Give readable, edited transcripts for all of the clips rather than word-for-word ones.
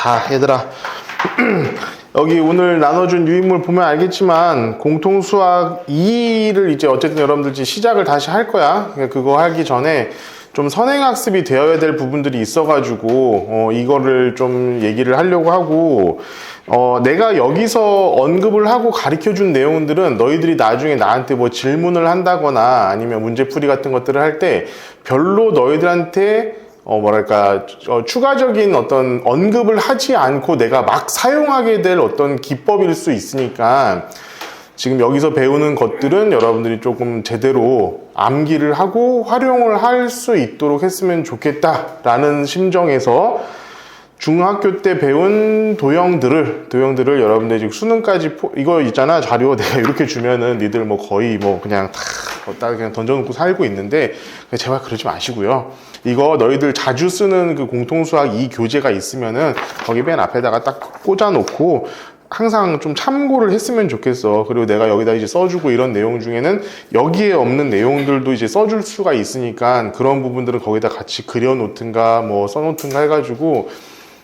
자, 얘들아. 여기 오늘 나눠준 유인물 보면 알겠지만 공통수학 2를 이제 어쨌든 여러분들 이제 시작을 다시 할 거야. 그거 하기 전에 좀 선행학습이 되어야 될 부분들이 있어가지고 이거를 좀 얘기를 하려고 하고 내가 여기서 언급을 하고 가르쳐준 내용들은 너희들이 나중에 나한테 뭐 질문을 한다거나 아니면 문제풀이 같은 것들을 할 때 별로 너희들한테 뭐랄까 추가적인 어떤 언급을 하지 않고 내가 막 사용하게 될 어떤 기법일 수 있으니까 지금 여기서 배우는 것들은 여러분들이 조금 제대로 암기를 하고 활용을 할 수 있도록 했으면 좋겠다라는 심정에서 중학교 때 배운 도형들을 여러분들 지금 수능까지 이거 있잖아 자료 내가 이렇게 주면은 니들 뭐 거의 뭐 그냥 다 그냥 던져놓고 살고 있는데 제발 그러지 마시고요. 이거 너희들 자주 쓰는 그 공통수학 2 교재가 있으면은 거기 맨 앞에다가 딱 꽂아놓고 항상 좀 참고를 했으면 좋겠어. 그리고 내가 여기다 이제 써주고 이런 내용 중에는 여기에 없는 내용들도 이제 써줄 수가 있으니까 그런 부분들은 거기다 같이 그려놓든가 뭐 써놓든가 해가지고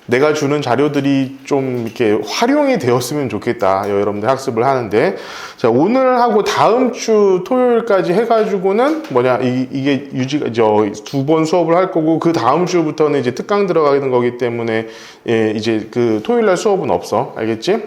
내가 주는 자료들이 좀 이렇게 활용이 되었으면 좋겠다. 여러분들 학습을 하는데. 자, 오늘 하고 다음 주 토요일까지 해가지고는 이게 유지가, 2번 수업을 할 거고, 그 다음 주부터는 이제 특강 들어가는 거기 때문에, 예, 이제 그 토요일날 수업은 없어. 알겠지?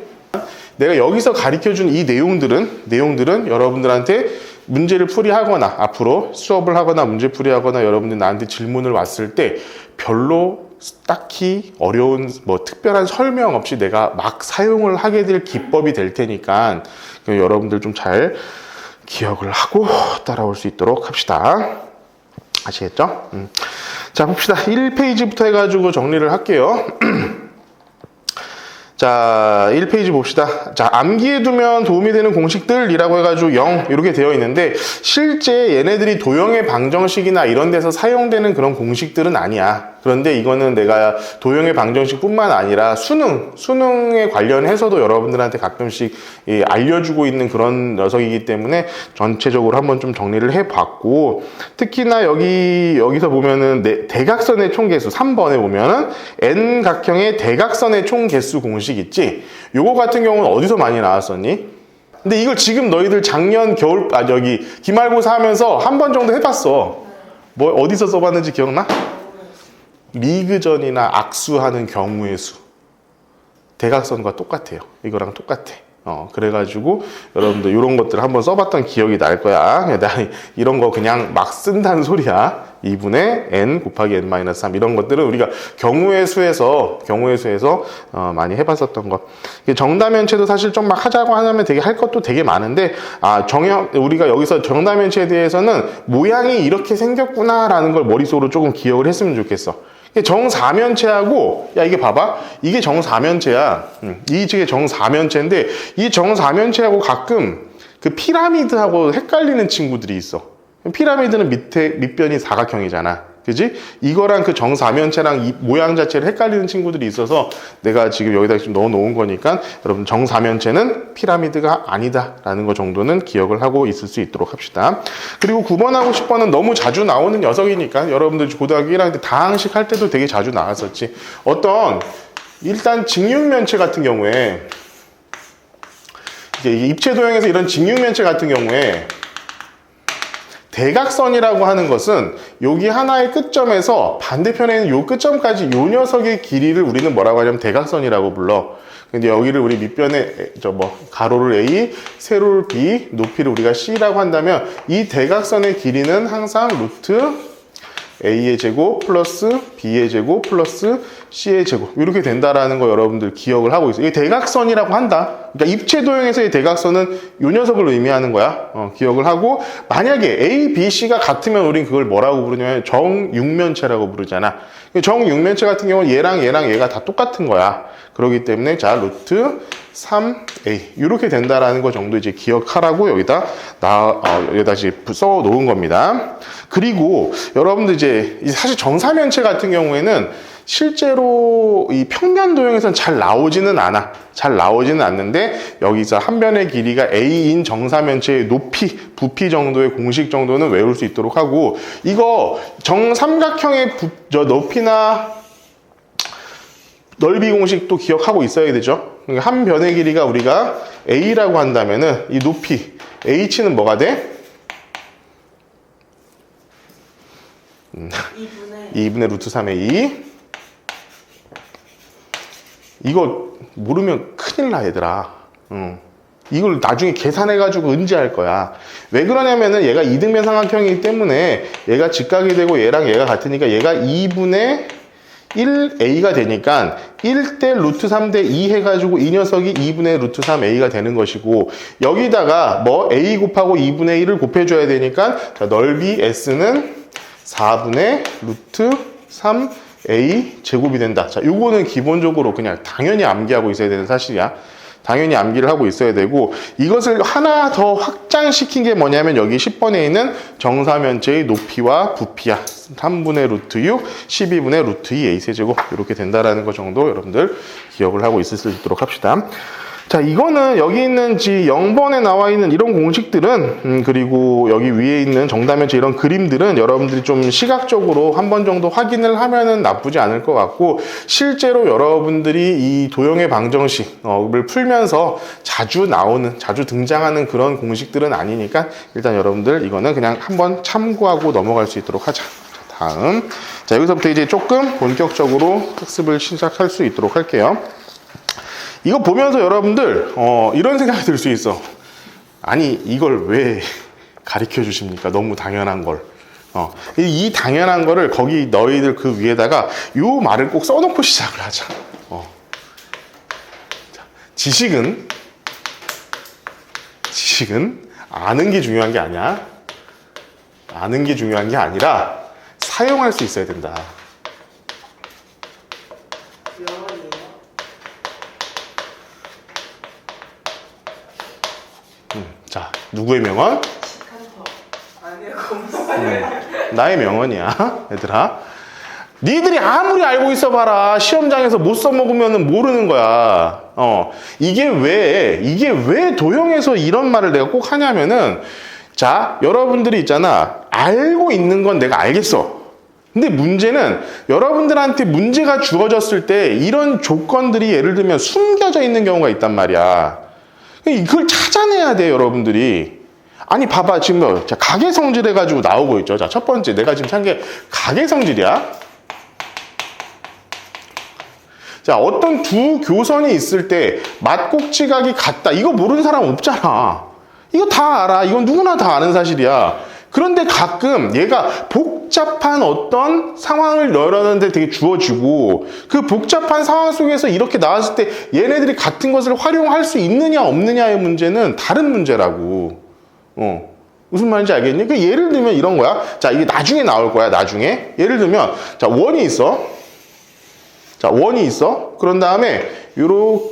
내가 여기서 가르쳐 준 이 내용들은 여러분들한테 문제를 풀이하거나, 앞으로 수업을 하거나 문제풀이 하거나 여러분들 나한테 질문을 왔을 때 별로 딱히 어려운 특별한 설명 없이 내가 막 사용을 하게 될 기법이 될 테니까 여러분들 좀 잘 기억을 하고 따라올 수 있도록 합시다. 아시겠죠? 자, 봅시다. 1페이지부터 해가지고 정리를 할게요. 자, 1페이지 봅시다. 자, 암기해두면 도움이 되는 공식들이라고 해가지고 0 이렇게 되어 있는데 실제 얘네들이 도형의 방정식이나 이런 데서 사용되는 그런 공식들은 아니야. 그런데 이거는 내가 도형의 방정식 뿐만 아니라 수능에 관련해서도 여러분들한테 가끔씩 알려주고 있는 그런 녀석이기 때문에 전체적으로 한번 좀 정리를 해봤고, 특히나 여기서 보면은 대각선의 총개수 3번에 보면은 N각형의 대각선의 총개수 공식 있지? 요거 같은 경우는 어디서 많이 나왔었니? 근데 이걸 지금 너희들 작년 기말고사 하면서 한 번 정도 해봤어. 어디서 써봤는지 기억나? 리그전이나 악수하는 경우의 수. 대각선과 똑같아요. 이거랑 똑같아. 그래가지고 여러분들 이런 것들 한번 써봤던 기억이 날 거야. 나 이런 거 그냥 막 쓴다는 소리야. 2분의 n 곱하기 n-3 이런 것들은 우리가 경우의 수에서 많이 해봤었던 것. 정다면체도 사실 좀 막 하자고 하면 되게 할 것도 되게 많은데 우리가 여기서 정다면체에 대해서는 모양이 이렇게 생겼구나라는 걸 머릿속으로 조금 기억을 했으면 좋겠어. 정사면체하고 이게 봐봐, 이게 정사면체야. 이게 정사면체인데 이 정사면체하고 가끔 그 피라미드하고 헷갈리는 친구들이 있어. 피라미드는 밑변이 사각형이잖아, 그지? 이거랑 그 정사면체랑 이 모양 자체를 헷갈리는 친구들이 있어서 내가 지금 여기다 좀 넣어놓은 거니까 여러분 정사면체는 피라미드가 아니다라는 거 정도는 기억을 하고 있을 수 있도록 합시다. 그리고 9번하고 10번은 너무 자주 나오는 녀석이니까 여러분들 고등학교 1학년 때 다항식 할 때도 되게 자주 나왔었지. 일단 직육면체 같은 경우에 이제 입체도형에서 이런 직육면체 같은 경우에 대각선이라고 하는 것은 여기 하나의 끝점에서 반대편에 있는 요 끝점까지 요 녀석의 길이를 우리는 뭐라고 하냐면 대각선이라고 불러. 근데 여기를 우리 밑변에 가로를 A, 세로를 B, 높이를 우리가 C라고 한다면 이 대각선의 길이는 항상 루트 A의 제곱 플러스 B의 제곱 플러스 C의 제곱 이렇게 된다라는 거 여러분들 기억을 하고 있어요. 이게 대각선이라고 한다. 그러니까 입체도형에서의 대각선은 요 녀석을 의미하는 거야. 기억을 하고, 만약에 A, B, C가 같으면 우린 그걸 뭐라고 부르냐면 정육면체라고 부르잖아. 정육면체 같은 경우는 얘랑 얘가 다 똑같은 거야. 그렇기 때문에 자 루트 3A 이렇게 된다라는 거 정도 이제 기억하라고 여기다 써 놓은 겁니다. 그리고 여러분들 이제 사실 정사면체 같은 경우에는 실제로 이 평면 도형에서는 잘 나오지는 않는데 여기서 한 변의 길이가 A인 정사면체의 높이, 부피 정도의 공식 정도는 외울 수 있도록 하고, 이거 정삼각형의 높이나 넓이 공식도 기억하고 있어야 되죠. 그러니까 한 변의 길이가 우리가 A라고 한다면은 이 높이 H는 뭐가 돼? 2분의 루트 3A. 이거 모르면 큰일 나, 얘들아. 이걸 나중에 계산해가지고 은지할 거야. 왜 그러냐면은 얘가 이등변 삼각형이기 때문에 얘가 직각이 되고 얘랑 얘가 같으니까 얘가 2분의 1a가 되니까 1대 루트 3대 2 해가지고 이 녀석이 2분의 루트 3a가 되는 것이고, 여기다가 뭐 a 곱하고 2분의 1을 곱해줘야 되니까 자, 넓이 s는 4분의 루트 3a 제곱이 된다. 자, 요거는 기본적으로 그냥 당연히 암기하고 있어야 되는 사실이야. 당연히 암기를 하고 있어야 되고, 이것을 하나 더 확장시킨 게 뭐냐면 여기 10번에 있는 정사면체의 높이와 부피야. 3분의 루트 6, 12분의 루트 2 a 세제곱 이렇게 된다라는 거 정도 여러분들 기억을 하고 있을 수 있도록 합시다. 자, 이거는 여기 있는 0번에 나와 있는 이런 공식들은 그리고 여기 위에 있는 정다면체 이런 그림들은 여러분들이 좀 시각적으로 한 번 정도 확인을 하면은 나쁘지 않을 것 같고, 실제로 여러분들이 이 도형의 방정식을 풀면서 자주 나오는, 자주 등장하는 그런 공식들은 아니니까 일단 여러분들 이거는 그냥 한번 참고하고 넘어갈 수 있도록 하자. 자, 다음. 자, 여기서부터 이제 조금 본격적으로 학습을 시작할 수 있도록 할게요. 이거 보면서 여러분들 이런 생각이 들 수 있어. 아니, 이걸 왜 가르쳐 주십니까? 너무 당연한 걸. 이 당연한 거를 거기 너희들 그 위에다가 요 말을 꼭 써놓고 시작을 하자. 지식은 아는 게 중요한 게 아니야. 아는 게 중요한 게 아니라 사용할 수 있어야 된다. 자, 누구의 명언? 나의 명언이야, 얘들아. 니들이 아무리 알고 있어봐라, 시험장에서 못 써먹으면 모르는 거야. 이게 왜 도형에서 이런 말을 내가 꼭 하냐면은, 자, 여러분들이 있잖아, 알고 있는 건 내가 알겠어. 근데 문제는 여러분들한테 문제가 주어졌을 때 이런 조건들이 예를 들면 숨겨져 있는 경우가 있단 말이야. 이걸 찾아내야 돼, 여러분들이. 아니, 봐봐. 지금 가계성질 해가지고 나오고 있죠. 자, 첫 번째. 내가 지금 산 게 가계성질이야. 자, 어떤 두 교선이 있을 때 맞곡지각이 같다. 이거 모르는 사람 없잖아. 이거 다 알아. 이건 누구나 다 아는 사실이야. 그런데 가끔 얘가 복잡한 어떤 상황을 열었는데 되게 주어지고, 그 복잡한 상황 속에서 이렇게 나왔을 때 얘네들이 같은 것을 활용할 수 있느냐 없느냐의 문제는 다른 문제라고. 무슨 말인지 알겠니? 그 예를 들면 이런 거야. 자, 이게 나중에 나올 거야. 나중에 예를 들면 자, 원이 있어. 자, 원이 있어. 그런 다음에 이런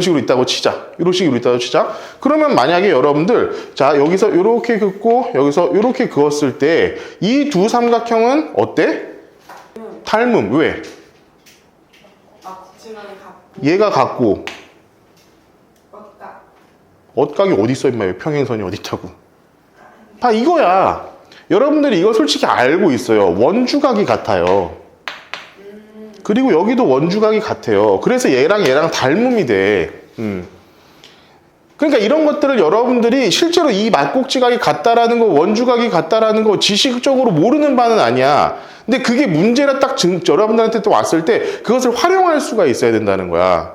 식으로 있다고 치자. 이런 식으로 있다고 치자. 그러면 만약에 여러분들, 자, 여기서 이렇게 긋고, 여기서 이렇게 그었을 때, 이 두 삼각형은 어때? 닮음. 왜? 얘가 같고. 얻각이 어디 있어, 임마. 평행선이 어디 있다고. 봐, 이거야. 여러분들이 이거 솔직히 알고 있어요. 원주각이 같아요. 그리고 여기도 원주각이 같아요. 그래서 얘랑 닮음이 돼. 그러니까 이런 것들을 여러분들이 실제로 이 맞곡지각이 같다라는 거, 원주각이 같다라는 거 지식적으로 모르는 바는 아니야. 근데 그게 문제라 딱 여러분들한테 또 왔을 때 그것을 활용할 수가 있어야 된다는 거야.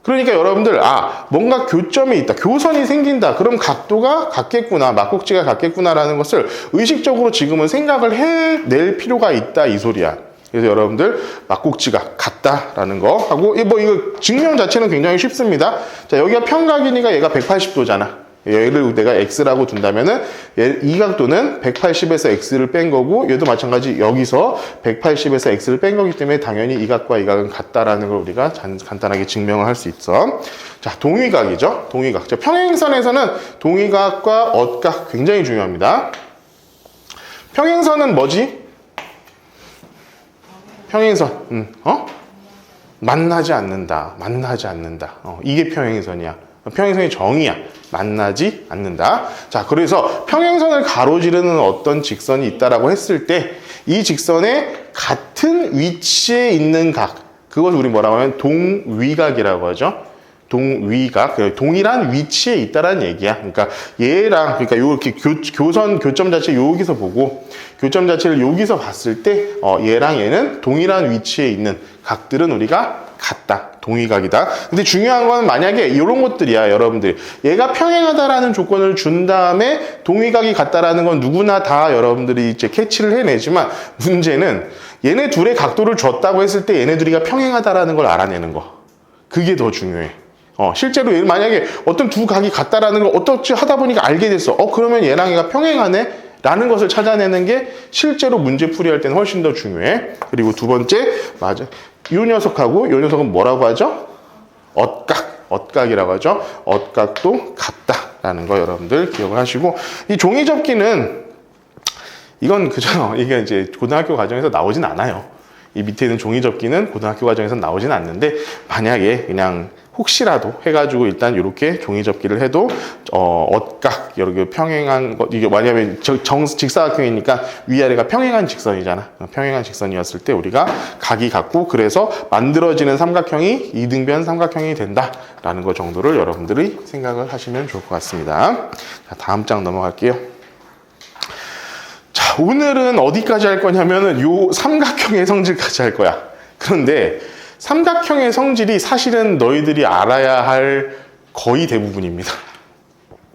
그러니까 여러분들, 뭔가 교점이 있다. 교선이 생긴다. 그럼 각도가 같겠구나. 맞곡지가 같겠구나라는 것을 의식적으로 지금은 생각을 해낼 필요가 있다. 이 소리야. 그래서 여러분들 맞곡지가 같다라는 거 하고, 이거 증명 자체는 굉장히 쉽습니다. 자, 여기가 평각이니까 얘가 180도잖아. 얘를 내가 x라고 둔다면은 이 각도는 180에서 x를 뺀 거고, 얘도 마찬가지 여기서 180에서 x를 뺀 거기 때문에 당연히 이 각과 이 각은 같다라는 걸 우리가 간단하게 증명을 할 수 있어. 자, 동위각이죠. 동위각. 자, 평행선에서는 동위각과 얻각 굉장히 중요합니다. 평행선은 뭐지? 평행선, 만나지 않는다. 이게 평행선이야. 평행선의 정의야. 만나지 않는다. 자, 그래서 평행선을 가로지르는 어떤 직선이 있다라고 했을 때 이 직선의 같은 위치에 있는 각, 그것을 우리 뭐라고 하면 동위각이라고 하죠. 동위각, 동일한 위치에 있다라는 얘기야. 그러니까 얘랑, 그러니까 이렇게 교점 자체 여기서 보고 교점 자체를 여기서 봤을 때 얘랑 얘는 동일한 위치에 있는 각들은 우리가 같다, 동위각이다. 근데 중요한 건 만약에 이런 것들이야, 여러분들. 얘가 평행하다라는 조건을 준 다음에 동위각이 같다라는 건 누구나 다 여러분들이 이제 캐치를 해내지만, 문제는 얘네 둘의 각도를 줬다고 했을 때 얘네 둘이가 평행하다라는 걸 알아내는 거. 그게 더 중요해. 실제로 만약에 어떤 두 각이 같다라는 걸 어떻게 하다 보니까 알게 됐어. 그러면 얘랑 얘가 평행하네? 라는 것을 찾아내는 게 실제로 문제 풀이할 때는 훨씬 더 중요해. 그리고 두 번째, 맞아. 이 녀석하고 이 녀석은 뭐라고 하죠? 엇각이라고 하죠. 엇각도 같다라는 거 여러분들 기억을 하시고, 이 종이 접기는 이건 그죠. 이게 이제 고등학교 과정에서 나오진 않아요. 이 밑에 있는 종이 접기는 고등학교 과정에서 나오진 않는데, 만약에 그냥 혹시라도 해가지고 일단 이렇게 종이 접기를 해도 엇각, 이렇게 평행한 거, 이게 왜냐면 직사각형이니까 위아래가 평행한 직선이잖아. 평행한 직선이었을 때 우리가 각이 같고, 그래서 만들어지는 삼각형이 이등변 삼각형이 된다라는 거 정도를 여러분들이 생각을 하시면 좋을 것 같습니다. 자, 다음 장 넘어갈게요. 자, 오늘은 어디까지 할 거냐면은 요 삼각형의 성질까지 할 거야. 그런데 삼각형의 성질이 사실은 너희들이 알아야 할 거의 대부분입니다.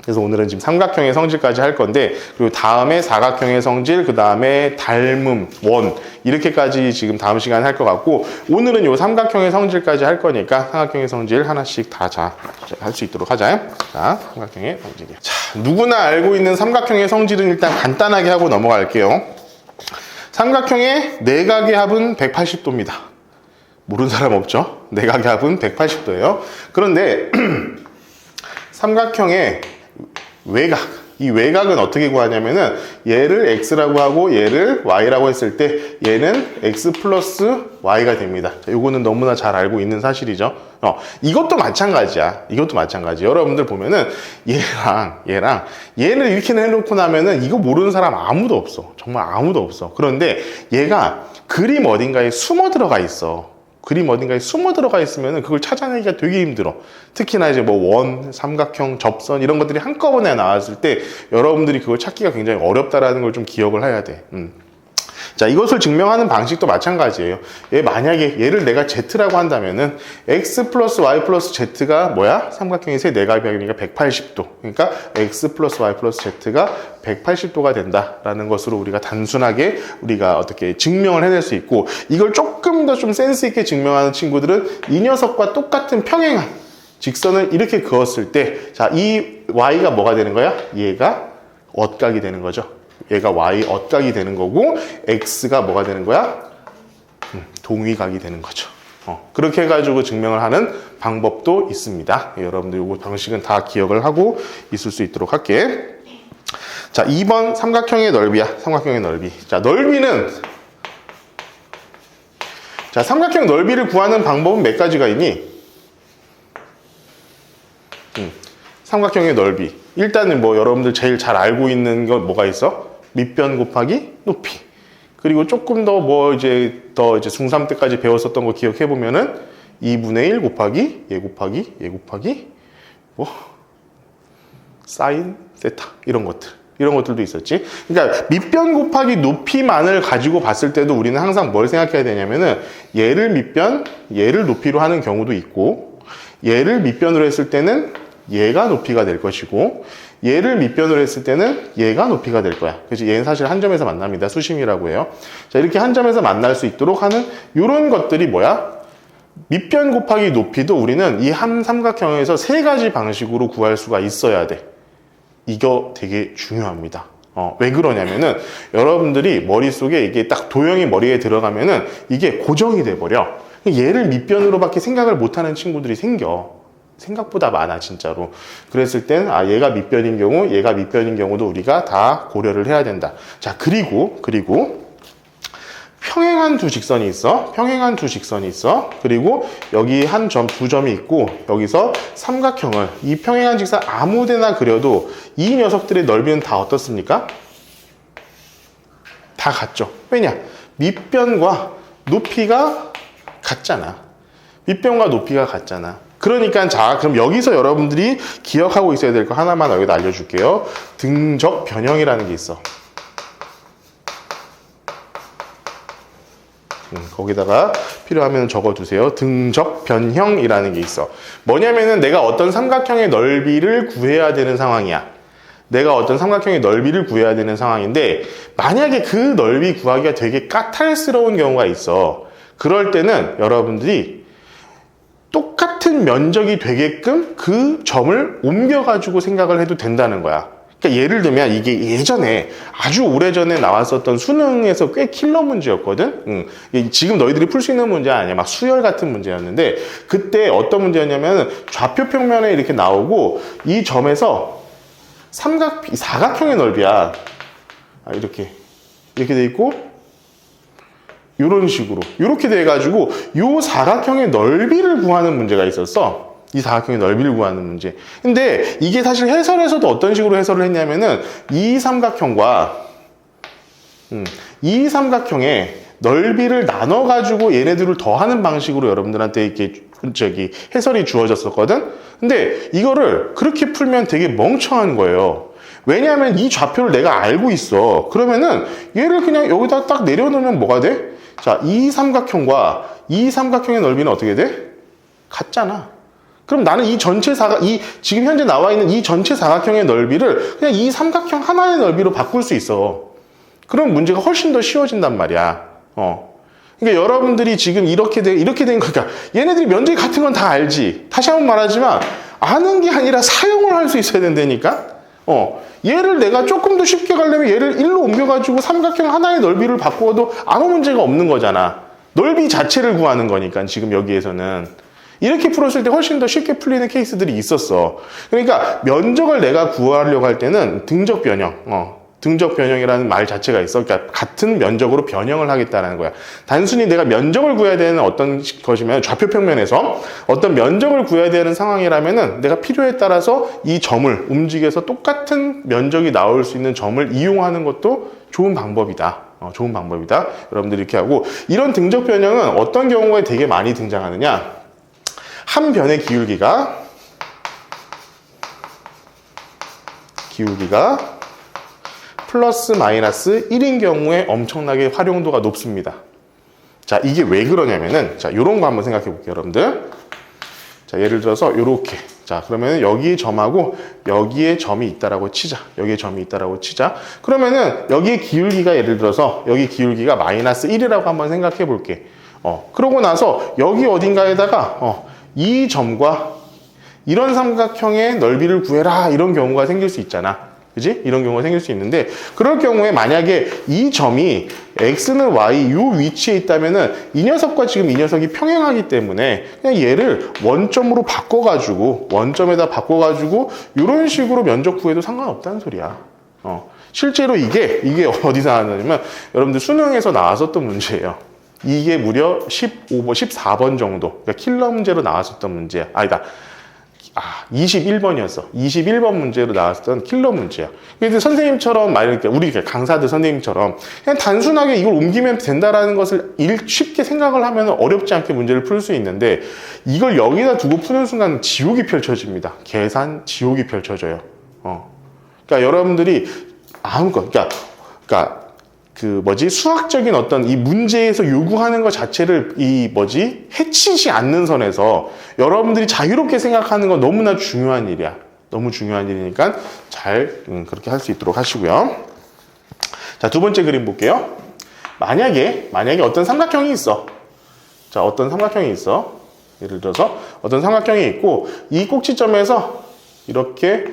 그래서 오늘은 지금 삼각형의 성질까지 할 건데, 그리고 다음에 사각형의 성질, 그 다음에 닮음, 원, 이렇게까지 지금 다음 시간에 할 것 같고, 오늘은 요 삼각형의 성질까지 할 거니까 삼각형의 성질 하나씩 다 할 수 있도록 하자. 자, 삼각형의 성질이야. 자, 누구나 알고 있는 삼각형의 성질은 일단 간단하게 하고 넘어갈게요. 삼각형의 내각의 합은 180도입니다. 모르는 사람 없죠? 내각의 합은 180도예요. 그런데 삼각형의 외각, 이 외각은 어떻게 구하냐면은 얘를 x라고 하고 얘를 y라고 했을 때 얘는 x 플러스 y가 됩니다. 자, 요거는 너무나 잘 알고 있는 사실이죠. 이것도 마찬가지야. 이것도 마찬가지. 여러분들 보면은 얘를 이렇게 해놓고 나면은 이거 모르는 사람 아무도 없어. 정말 아무도 없어. 그런데 얘가 그림 어딘가에 숨어 들어가 있어. 그림 어딘가에 숨어 들어가 있으면 그걸 찾아내기가 되게 힘들어. 특히나 이제 뭐 원, 삼각형, 접선 이런 것들이 한꺼번에 나왔을 때 여러분들이 그걸 찾기가 굉장히 어렵다라는 걸 좀 기억을 해야 돼. 자, 이것을 증명하는 방식도 마찬가지예요. 만약에 얘를 내가 Z라고 한다면은 X 플러스 Y 플러스 Z가 뭐야? 삼각형의 세 내각이니까 180도. 그러니까 X 플러스 Y 플러스 Z가 180도가 된다라는 것으로 우리가 단순하게 우리가 어떻게 증명을 해낼 수 있고, 이걸 조금 더 좀 센스 있게 증명하는 친구들은 이 녀석과 똑같은 평행한 직선을 이렇게 그었을 때, 자, 이 Y가 뭐가 되는 거야? 얘가 엇각이 되는 거죠. 얘가 y 엇각이 되는 거고, x가 뭐가 되는 거야? 동위각이 되는 거죠. 그렇게 해가지고 증명을 하는 방법도 있습니다. 여러분들 이거 방식은 다 기억을 하고 있을 수 있도록 할게. 자, 2번 삼각형의 넓이야. 삼각형의 넓이. 자, 넓이는, 자, 삼각형 넓이를 구하는 방법은 몇 가지가 있니? 삼각형의 넓이. 일단은 뭐 여러분들 제일 잘 알고 있는 건 뭐가 있어? 밑변 곱하기 높이. 그리고 조금 더 뭐 이제 중3 때까지 배웠었던 거 기억해 보면은 2분의 1 곱하기 얘 곱하기 얘 곱하기 뭐 사인 세타 이런 것들도 있었지. 그러니까 밑변 곱하기 높이만을 가지고 봤을 때도 우리는 항상 뭘 생각해야 되냐면은 얘를 밑변, 얘를 높이로 하는 경우도 있고, 얘를 밑변으로 했을 때는 얘가 높이가 될 것이고, 얘를 밑변으로 했을 때는 얘가 높이가 될 거야. 그래서 얘는 사실 한 점에서 만납니다. 수심이라고 해요. 자, 이렇게 한 점에서 만날 수 있도록 하는 이런 것들이 뭐야? 밑변 곱하기 높이도 우리는 이 한 삼각형에서 세 가지 방식으로 구할 수가 있어야 돼. 이거 되게 중요합니다. 왜 그러냐면은 여러분들이 머릿속에 이게 딱 도형이 머리에 들어가면은 이게 고정이 돼버려. 얘를 밑변으로밖에 생각을 못하는 친구들이 생각보다 많아, 진짜로. 그랬을 땐, 얘가 밑변인 경우, 얘가 밑변인 경우도 우리가 다 고려를 해야 된다. 자, 그리고, 평행한 두 직선이 있어. 그리고 여기 한 점, 두 점이 있고, 여기서 삼각형을, 이 평행한 직선 아무 데나 그려도 이 녀석들의 넓이는 다 어떻습니까? 다 같죠. 왜냐? 밑변과 높이가 같잖아. 밑변과 높이가 같잖아. 그러니까 자, 그럼 여기서 여러분들이 기억하고 있어야 될 거 하나만 여기다 알려줄게요. 등적 변형이라는 게 있어. 거기다가 필요하면 적어두세요. 등적 변형이라는 게 있어. 뭐냐면은 내가 어떤 삼각형의 넓이를 구해야 되는 상황이야. 내가 어떤 삼각형의 넓이를 구해야 되는 상황인데 만약에 그 넓이 구하기가 되게 까탈스러운 경우가 있어. 그럴 때는 여러분들이 똑같은 면적이 되게끔 그 점을 옮겨가지고 생각을 해도 된다는 거야. 그러니까 예를 들면 이게 예전에 아주 오래전에 나왔었던 수능에서 꽤 킬러 문제였거든. 지금 너희들이 풀 수 있는 문제 아니야. 막 수열 같은 문제였는데 그때 어떤 문제였냐면 좌표 평면에 이렇게 나오고 이 점에서 사각형의 넓이야. 이렇게 돼 있고 이런 식으로 이렇게 돼 가지고 이 사각형의 넓이를 구하는 문제가 있었어. 이 사각형의 넓이를 구하는 문제. 근데 이게 사실 해설에서도 어떤 식으로 해설을 했냐면은 이 삼각형과 이 삼각형의 넓이를 나눠 가지고 얘네들을 더하는 방식으로 여러분들한테 이렇게 해설이 주어졌었거든. 근데 이거를 그렇게 풀면 되게 멍청한 거예요. 왜냐하면 이 좌표를 내가 알고 있어. 그러면은 얘를 그냥 여기다 딱 내려놓으면 뭐가 돼? 자, 이 삼각형과 이 삼각형의 넓이는 어떻게 돼? 같잖아. 그럼 나는 이 전체 지금 현재 나와 있는 이 전체 사각형의 넓이를 그냥 이 삼각형 하나의 넓이로 바꿀 수 있어. 그럼 문제가 훨씬 더 쉬워진단 말이야. 그러니까 여러분들이 지금 이렇게 된 거니까 얘네들이 면적이 같은 건 다 알지. 다시 한번 말하지만 아는 게 아니라 사용을 할 수 있어야 된다니까. 얘를 내가 조금 더 쉽게 가려면 얘를 1로 옮겨가지고 삼각형 하나의 넓이를 바꾸어도 아무 문제가 없는 거잖아. 넓이 자체를 구하는 거니까 지금 여기에서는. 이렇게 풀었을 때 훨씬 더 쉽게 풀리는 케이스들이 있었어. 그러니까 면적을 내가 구하려고 할 때는 등적 변형, 등적 변형이라는 말 자체가 있어. 그러니까 같은 면적으로 변형을 하겠다는 거야. 단순히 내가 면적을 구해야 되는 어떤 것이면 좌표 평면에서 어떤 면적을 구해야 되는 상황이라면은 내가 필요에 따라서 이 점을 움직여서 똑같은 면적이 나올 수 있는 점을 이용하는 것도 좋은 방법이다. 좋은 방법이다. 여러분들이 이렇게 하고 이런 등적 변형은 어떤 경우에 되게 많이 등장하느냐? 한 변의 기울기가 플러스 마이너스 1인 경우에 엄청나게 활용도가 높습니다. 자, 이게 왜 그러냐면은 자, 요런 거 한번 생각해 볼게요, 여러분들. 자, 예를 들어서 요렇게. 자, 그러면은 여기 점하고 여기에 점이 있다라고 치자. 여기에 점이 있다라고 치자. 그러면은 여기에 기울기가 예를 들어서 여기 기울기가 마이너스 1이라고 한번 생각해 볼게. 그러고 나서 여기 어딘가에다가 이 점과 이런 삼각형의 넓이를 구해라 이런 경우가 생길 수 있잖아. 그지? 이런 경우가 생길 수 있는데 그럴 경우에 만약에 이 점이 x는 y 이 위치에 있다면은 이 녀석과 지금 이 녀석이 평행하기 때문에 그냥 얘를 원점으로 원점에다 바꿔가지고 이런 식으로 면적 구해도 상관없다는 소리야. 실제로 이게 어디서 나왔냐면 여러분들 수능에서 나왔었던 문제예요. 이게 무려 14번 정도. 그러니까 킬러 문제로 나왔었던 문제야. 21번이었어. 21번 문제로 나왔었던 킬러 문제야. 그래서 선생님처럼 우리 강사들 선생님처럼 그냥 단순하게 이걸 옮기면 된다라는 것을 쉽게 생각을 하면 어렵지 않게 문제를 풀 수 있는데 이걸 여기다 두고 푸는 순간 지옥이 펼쳐집니다. 계산 지옥이 펼쳐져요. 그러니까 여러분들이 수학적인 어떤 이 문제에서 요구하는 것 자체를 해치지 않는 선에서 여러분들이 자유롭게 생각하는 건 너무나 중요한 일이야. 너무 중요한 일이니까 잘 그렇게 할 수 있도록 하시고요. 자, 두 번째 그림 볼게요. 만약에 어떤 삼각형이 있어. 자, 어떤 삼각형이 있어. 예를 들어서 어떤 삼각형이 있고 이 꼭지점에서 이렇게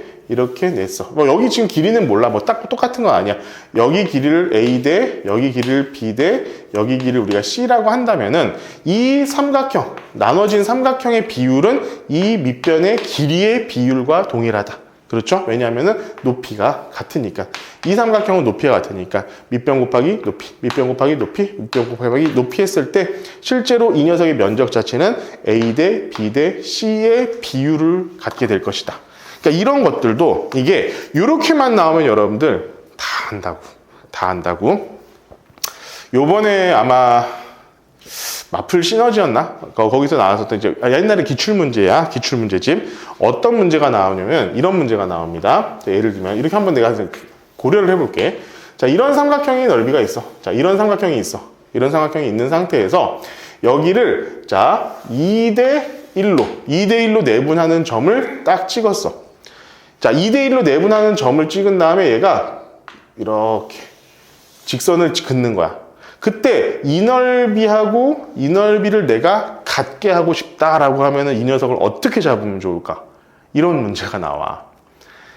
냈어. 여기 지금 길이는 몰라. 딱 똑같은 건 아니야. 여기 길이를 A 대, 여기 길이를 B 대, 여기 길이를 우리가 C라고 한다면은 이 삼각형, 나눠진 삼각형의 비율은 이 밑변의 길이의 비율과 동일하다. 그렇죠? 왜냐하면은 높이가 같으니까. 이 삼각형은 높이가 같으니까 밑변 곱하기 높이, 밑변 곱하기 높이, 밑변 곱하기 높이 했을 때 실제로 이 녀석의 면적 자체는 A 대 B 대 C의 비율을 갖게 될 것이다. 그러니까 이런 것들도 이게 이렇게만 나오면 여러분들 다 안다고. 요번에 아마 마플 시너지였나? 거기서 나왔었던 이제 옛날에 기출문제야. 기출문제집. 어떤 문제가 나오냐면 이런 문제가 나옵니다. 자, 예를 들면 이렇게 한번 내가 고려를 해볼게. 자, 이런 삼각형의 넓이가 있어. 자, 이런 삼각형이 있어. 이런 삼각형이 있는 상태에서 여기를 자 2대1로 내분하는 점을 딱 찍었어. 자, 2대1로 내분하는 점을 찍은 다음에 얘가 이렇게 직선을 긋는 거야. 그때 이 넓이하고 이 넓이를 내가 같게 하고 싶다라고 하면은 이 녀석을 어떻게 잡으면 좋을까? 이런 문제가 나와.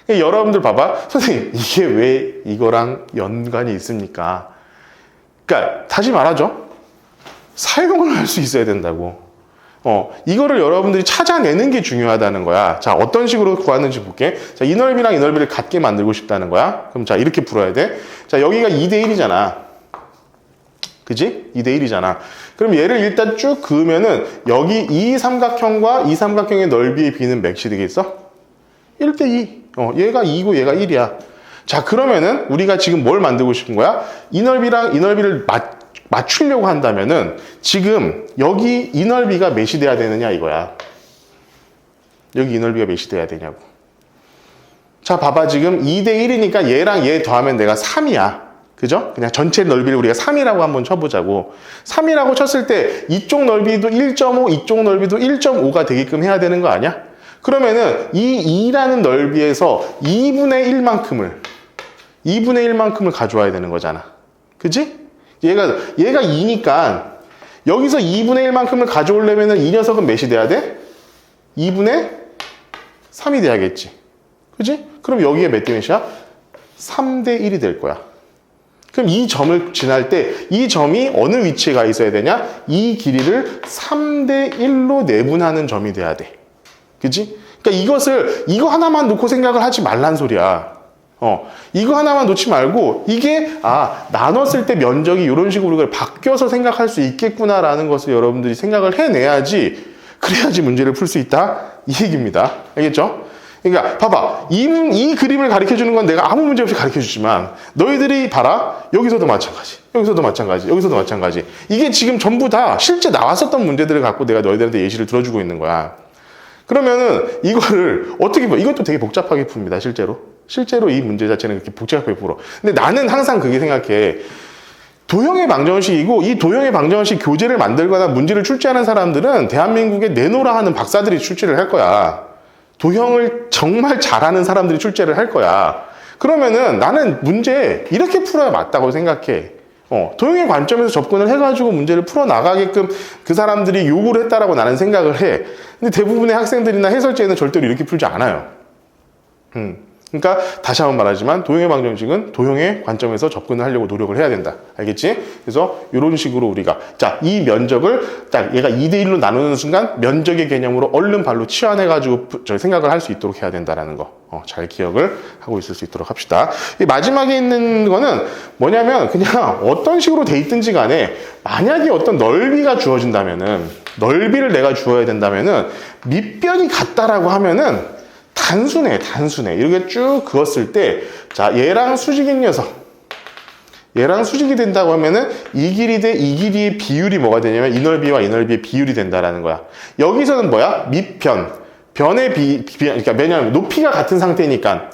여러분들 봐봐. 선생님, 이게 왜 이거랑 연관이 있습니까? 그러니까 다시 말하죠. 사용을 할 수 있어야 된다고. 이거를 여러분들이 찾아내는 게 중요하다는 거야. 자, 어떤 식으로 구하는지 볼게. 자, 이 넓이랑 이 넓이를 같게 만들고 싶다는 거야. 그럼 자, 이렇게 풀어야 돼. 자, 여기가 2대1이잖아. 그지? 2대1이잖아. 그럼 얘를 일단 쭉 그으면은 여기 이 삼각형과 이 삼각형의 넓이의 비는 몇이 되겠어? 1대2. 얘가 2고 얘가 1이야. 자, 그러면은 우리가 지금 뭘 만들고 싶은 거야? 이 넓이랑 이 넓이를 맞추려고 한다면은 지금 여기 이 넓이가 몇이 돼야 되느냐 이거야. 여기 이 넓이가 몇이 돼야 되냐고. 자, 봐봐. 지금 2대1이니까 얘랑 얘 더하면 내가 3이야. 그죠? 그냥 전체 넓이를 우리가 3이라고 한번 쳐보자고. 3이라고 쳤을 때 이쪽 넓이도 1.5, 이쪽 넓이도 1.5가 되게끔 해야 되는 거 아니야? 그러면은 이 2라는 넓이에서 2분의 1만큼을 가져와야 되는 거잖아. 그지? 얘가 2니까 여기서 2분의 1만큼을 가져오려면은 이 녀석은 몇이 돼야 돼? 2분의 3이 돼야겠지. 그지? 그럼 여기에 몇 대 몇이야? 3대 1이 될 거야. 그럼 이 점을 지날 때 이 점이 어느 위치에 가 있어야 되냐? 이 길이를 3대 1로 내분하는 점이 돼야 돼. 그치? 그러니까 이거 하나만 놓고 생각을 하지 말란 소리야. 이거 하나만 놓지 말고 이게 나눴을 때 면적이 이런 식으로 이걸 바뀌어서 생각할 수 있겠구나라는 것을 여러분들이 생각을 해내야지, 그래야지 문제를 풀 수 있다 이 얘기입니다. 알겠죠? 그러니까 봐봐, 이 그림을 가르쳐주는 건 내가 아무 문제 없이 가르쳐주지만 너희들이 봐라, 여기서도 마찬가지, 여기서도 마찬가지, 여기서도 마찬가지. 이게 지금 전부 다 실제 나왔었던 문제들을 갖고 내가 너희들한테 예시를 들어주고 있는 거야. 그러면은 이거를 어떻게 봐? 이것도 되게 복잡하게 풉니다. 실제로 이 문제 자체는 그렇게 복잡하게 풀어. 근데 나는 항상 그게 생각해. 도형의 방정식이고, 이 도형의 방정식 교재를 만들거나 문제를 출제하는 사람들은 대한민국에 내노라 하는 박사들이 출제를 할 거야. 도형을 정말 잘하는 사람들이 출제를 할 거야. 그러면은 나는 문제 이렇게 풀어야 맞다고 생각해. 도형의 관점에서 접근을 해가지고 문제를 풀어나가게끔 그 사람들이 요구를 했다라고 나는 생각을 해. 근데 대부분의 학생들이나 해설제는 절대로 이렇게 풀지 않아요. 그러니까 다시 한번 말하지만 도형의 방정식은 도형의 관점에서 접근을 하려고 노력을 해야 된다. 알겠지? 그래서 이런 식으로 우리가 이 면적을 딱 얘가 2대1로 나누는 순간 면적의 개념으로 얼른 발로 치환해가지고 생각을 할 수 있도록 해야 된다는 거. 잘 기억을 하고 있을 수 있도록 합시다. 이 마지막에 있는 거는 뭐냐면 그냥 어떤 식으로 돼 있든지 간에 만약에 어떤 넓이가 주어진다면은, 넓이를 내가 주어야 된다면은 밑변이 같다라고 하면은 단순해. 이렇게 쭉 그었을 때, 자, 얘랑 수직인 녀석. 얘랑 수직이 된다고 하면은 이 길이 대 이 길이의 비율이 뭐가 되냐면 이 넓이와 이 넓이의 비율이 된다라는 거야. 여기서는 뭐야? 밑변. 변의 그러니까 왜냐면 높이가 같은 상태니까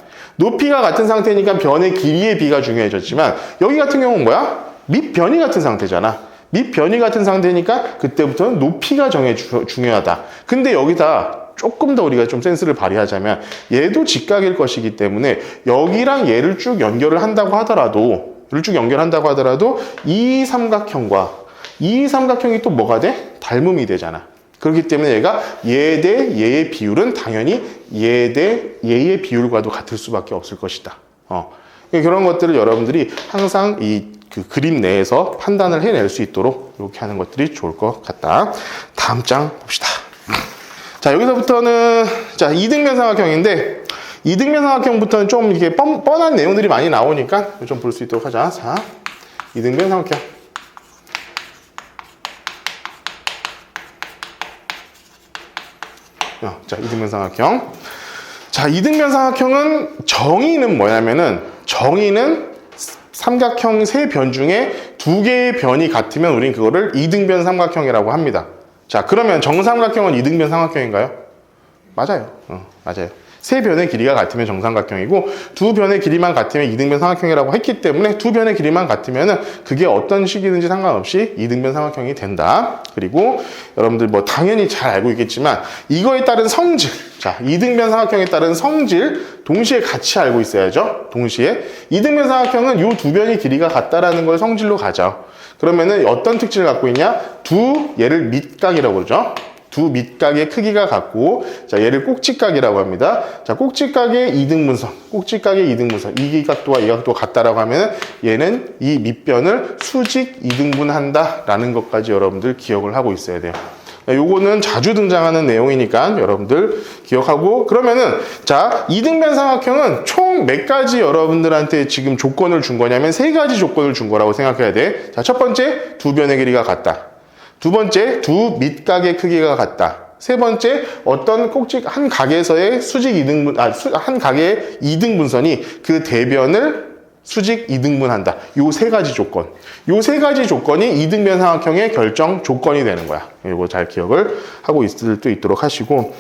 변의 길이의 비가 중요해졌지만, 여기 같은 경우는 뭐야? 밑변이 같은 상태잖아. 밑변이 같은 상태니까 그때부터는 높이가 중요하다. 근데 여기다 조금 더 우리가 좀 센스를 발휘하자면 얘도 직각일 것이기 때문에 여기랑 얘를 쭉 연결을 한다고 하더라도 이 삼각형과 이 삼각형이 또 뭐가 돼? 닮음이 되잖아. 그렇기 때문에 얘가 얘 대 얘의 비율은 당연히 얘 대 얘의 비율과도 같을 수밖에 없을 것이다. 그런 것들을 여러분들이 항상 그 그림 내에서 판단을 해낼 수 있도록 이렇게 하는 것들이 좋을 것 같다. 다음 장 봅시다. 자, 여기서부터는 이등변 삼각형인데, 이등변 삼각형부터는 좀 이렇게 뻔한 내용들이 많이 나오니까 좀 볼 수 있도록 하자. 자, 이등변 삼각형. 자, 이등변 삼각형. 자, 이등변 삼각형은 정의는 뭐냐면은, 정의는 삼각형 세 변 중에 두 개의 변이 같으면 우린 그거를 이등변 삼각형이라고 합니다. 자, 그러면 정삼각형은 이등변 삼각형인가요? 맞아요. 맞아요. 세 변의 길이가 같으면 정삼각형이고 두 변의 길이만 같으면 이등변 삼각형이라고 했기 때문에 두 변의 길이만 같으면은 그게 어떤 식이든지 상관없이 이등변 삼각형이 된다. 그리고 여러분들 뭐 당연히 잘 알고 있겠지만 이거에 따른 성질, 자, 이등변 삼각형에 따른 성질 동시에 같이 알고 있어야죠. 동시에 이등변 삼각형은 이 두 변의 길이가 같다라는 걸 성질로 가죠. 그러면은 어떤 특징을 갖고 있냐? 얘를 밑각이라고 그러죠. 두 밑각의 크기가 같고, 자, 얘를 꼭지각이라고 합니다. 자, 꼭지각의 이등분선, 꼭지각의 이등분선, 이 각도와 이 각도가 같다라고 하면 얘는 이 밑변을 수직 이등분한다라는 것까지 여러분들 기억을 하고 있어야 돼요. 요거는 자주 등장하는 내용이니까 여러분들 기억하고, 그러면은 자, 이등변 삼각형은 총 몇 가지 여러분들한테 지금 조건을 준 거냐면 세 가지 조건을 준 거라고 생각해야 돼. 자, 첫 번째, 두 변의 길이가 같다. 두 번째, 두 밑각의 크기가 같다. 세 번째, 어떤 한 각에서의 한 각의 이등분선이 그 대변을 수직 이등분한다. 요 세 가지 조건. 요 세 가지 조건이 이등변 삼각형의 결정 조건이 되는 거야. 이거 잘 기억을 하고 있을 수 있도록 하시고,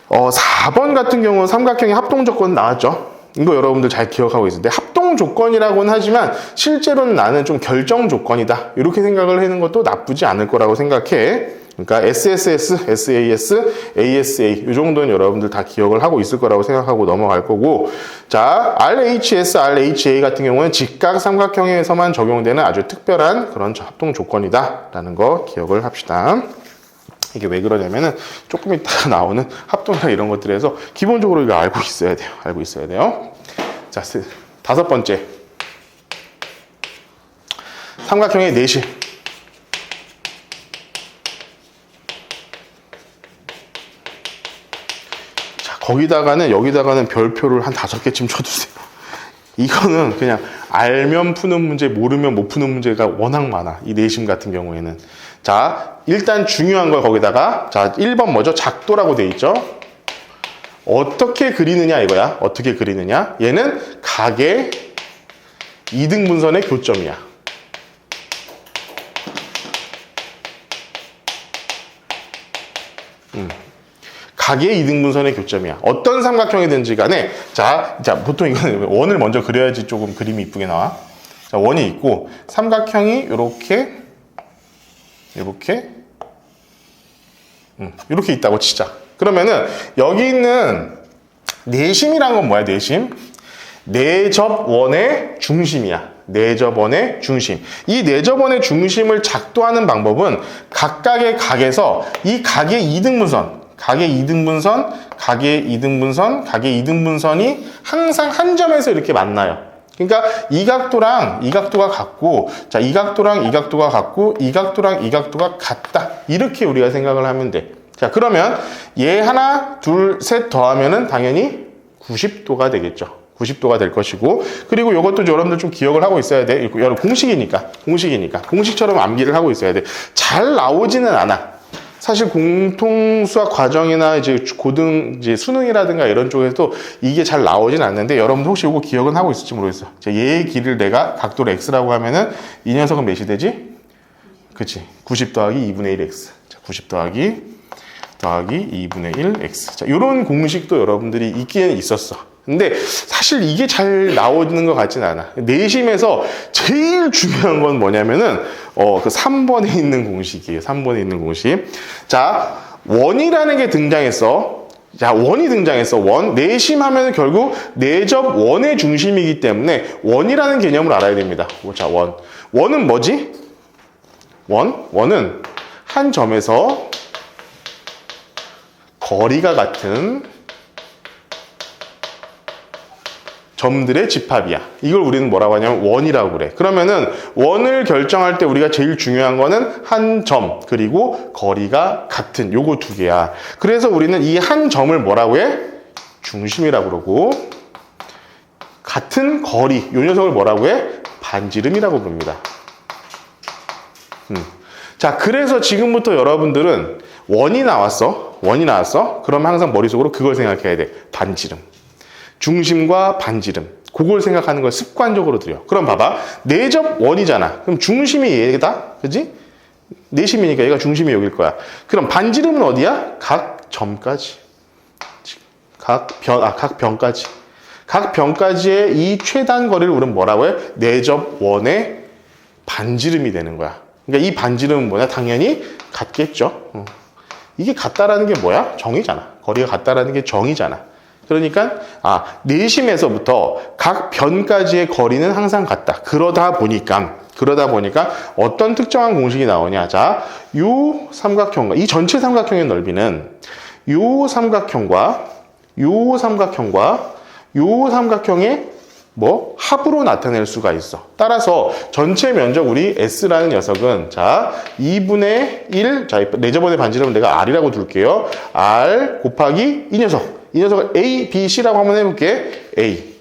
4번 같은 경우는 삼각형의 합동 조건 나왔죠. 이거 여러분들 잘 기억하고 있는데 합동 조건이라고는 하지만 실제로는 나는 좀 결정 조건이다. 이렇게 생각을 하는 것도 나쁘지 않을 거라고 생각해. 그러니까 SSS, SAS, ASA 이 정도는 여러분들 다 기억을 하고 있을 거라고 생각하고 넘어갈 거고, 자, RHS, RHA 같은 경우는 직각 삼각형에서만 적용되는 아주 특별한 그런 합동 조건이다 라는 거 기억을 합시다. 이게 왜 그러냐면은 조금 이따가 나오는 합동이나 이런 것들에서 기본적으로 이거 알고 있어야 돼요. 알고 있어야 돼요. 자, 다섯 번째. 삼각형의 내심. 자, 여기다가는 별표를 한 5개쯤 쳐두세요. 이거는 그냥 알면 푸는 문제, 모르면 못 푸는 문제가 워낙 많아. 이 내심 같은 경우에는. 자, 일단 중요한 걸 거기다가, 자, 1번 뭐죠? 작도라고 돼 있죠? 어떻게 그리느냐 이거야. 어떻게 그리느냐? 얘는 각의 이등분선의 교점이야. 각의 이등분선의 교점이야. 어떤 삼각형이든지 간에, 자, 보통 이거는 원을 먼저 그려야지 조금 그림이 이쁘게 나와. 자, 원이 있고, 삼각형이 이렇게 있다고 치자. 그러면은 여기 있는 내심이란 건 뭐야? 내심? 내접원의 중심이야. 내접원의 중심. 이 내접원의 중심을 작도하는 방법은 각각의 각에서 이 각의 이등분선이 항상 한 점에서 이렇게 만나요. 그러니까 이 각도랑 이 각도가 같고, 자, 이 각도랑 이 각도가 같고, 이 각도랑 이 각도가 같다. 이렇게 우리가 생각을 하면 돼. 자, 그러면 얘 하나, 둘, 셋 더하면은 당연히 90도가 되겠죠. 90도가 될 것이고, 그리고 이것도 여러분들 좀 기억을 하고 있어야 돼. 여러분 공식이니까. 공식처럼 암기를 하고 있어야 돼. 잘 나오지는 않아. 사실 공통수학 과정이나 이제 이제 수능이라든가 이런 쪽에서도 이게 잘 나오진 않는데, 여러분들 혹시 이거 기억은 하고 있을지 모르겠어. 자, 얘의 길이를 내가 각도를 x라고 하면은 이 녀석은 몇이 되지? 그치. 90 더하기 2분의 1x. 자, 90 더하기 2분의 1x. 자, 요런 공식도 여러분들이 있기는 있었어. 근데 사실 이게 잘 나오는 것 같진 않아. 내심에서 제일 중요한 건 뭐냐면은 그 3번에 있는 공식이에요. 3번에 있는 공식. 자, 원이라는 게 등장했어. 자, 원이 등장했어. 원. 내심하면 결국 내접 원의 중심이기 때문에 원이라는 개념을 알아야 됩니다. 자, 원. 원은 뭐지? 원은 한 점에서 거리가 같은 점들의 집합이야. 이걸 우리는 뭐라고 하냐면 원이라고 그래. 그러면은 원을 결정할 때 우리가 제일 중요한 거는 한 점, 그리고 거리가 같은 요거 두 개야. 그래서 우리는 이 한 점을 뭐라고 해? 중심이라고 그러고, 같은 거리, 요 녀석을 뭐라고 해? 반지름이라고 부릅니다. 자, 그래서 지금부터 여러분들은 원이 나왔어. 그럼 항상 머릿속으로 그걸 생각해야 돼. 반지름. 중심과 반지름. 그걸 생각하는 걸 습관적으로 들여. 그럼 봐봐. 내접 원이잖아. 그럼 중심이 얘다. 그지? 내심이니까 얘가 중심이 여길 거야. 그럼 반지름은 어디야? 각 점까지. 각 변까지. 각 변까지의 이 최단 거리를 우리는 뭐라고 해? 내접 원의 반지름이 되는 거야. 그러니까 이 반지름은 뭐냐? 당연히 같겠죠. 이게 같다라는 게 뭐야? 정이잖아. 거리가 같다라는 게 정이잖아. 그러니까 내심에서부터 각 변까지의 거리는 항상 같다. 그러다 보니까 어떤 특정한 공식이 나오냐? 자, 요 삼각형과 이 전체 삼각형의 넓이는 요 삼각형과 요 삼각형의 합으로 나타낼 수가 있어. 따라서 전체 면적 우리 S라는 녀석은 자 2분의 1, 자 내접원의 반지름은 내가 R이라고 둘게요. R 곱하기 이 녀석을 A, B, C라고 한번 해볼게. A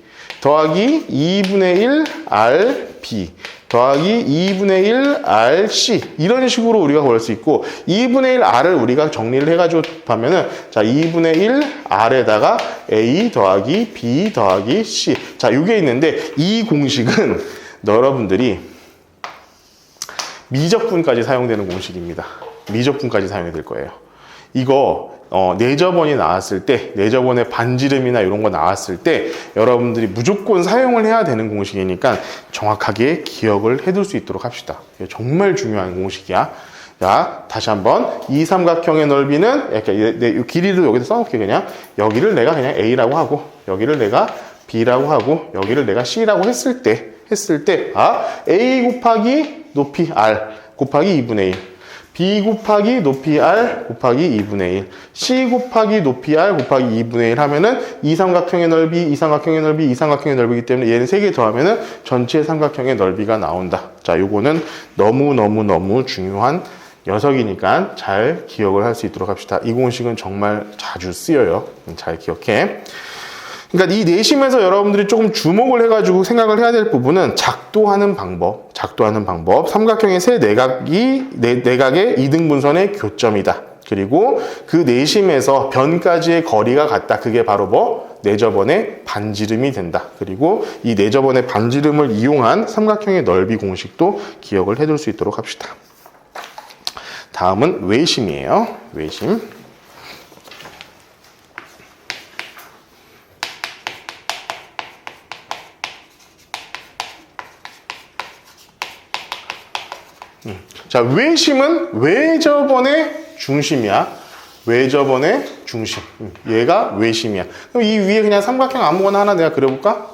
더하기 2분의 1 R, B 더하기 2분의 1 R, C 이런 식으로 우리가 구할 수 있고 2분의 1 R을 우리가 정리를 해가지고 하면은 자 2분의 1 R에다가 A 더하기 B 더하기 C 자 이게 있는데 이 공식은 여러분들이 미적분까지 사용되는 공식입니다. 미적분까지 사용이 될 거예요. 이거 내접원이 나왔을 때 내접원의 반지름이나 이런 거 나왔을 때 여러분들이 무조건 사용을 해야 되는 공식이니까 정확하게 기억을 해둘 수 있도록 합시다. 정말 중요한 공식이야. 자, 다시 한번 이 삼각형의 넓이는 이렇게 길이도 여기다 써놓을게. 그냥 여기를 내가 그냥 A라고 하고 여기를 내가 B라고 하고 여기를 내가 C라고 했을 때 A 곱하기 높이 R 곱하기 2분의 1 B 곱하기 높이 R 곱하기 2분의 1 C 곱하기 높이 R 곱하기 2분의 1 하면은 이 삼각형의 넓이, 이 삼각형의 넓이, 이 삼각형의 넓이기 때문에 얘는 3개 더하면은 전체 삼각형의 넓이가 나온다. 자, 요거는 너무 중요한 녀석이니까 잘 기억을 할 수 있도록 합시다. 이 공식은 정말 자주 쓰여요. 잘 기억해. 그러니까 이 내심에서 여러분들이 조금 주목을 해가지고 생각을 해야 될 부분은 작도하는 방법. 삼각형의 세 내각의 이등분선의 교점이다. 그리고 그 내심에서 변까지의 거리가 같다. 그게 바로 내접원의 반지름이 된다. 그리고 이 내접원의 반지름을 이용한 삼각형의 넓이 공식도 기억을 해둘 수 있도록 합시다. 다음은 외심이에요. 외심. 자, 외심은 외접원의 중심이야. 외접원의 중심. 얘가 외심이야. 그럼 이 위에 그냥 삼각형 아무거나 하나 내가 그려볼까?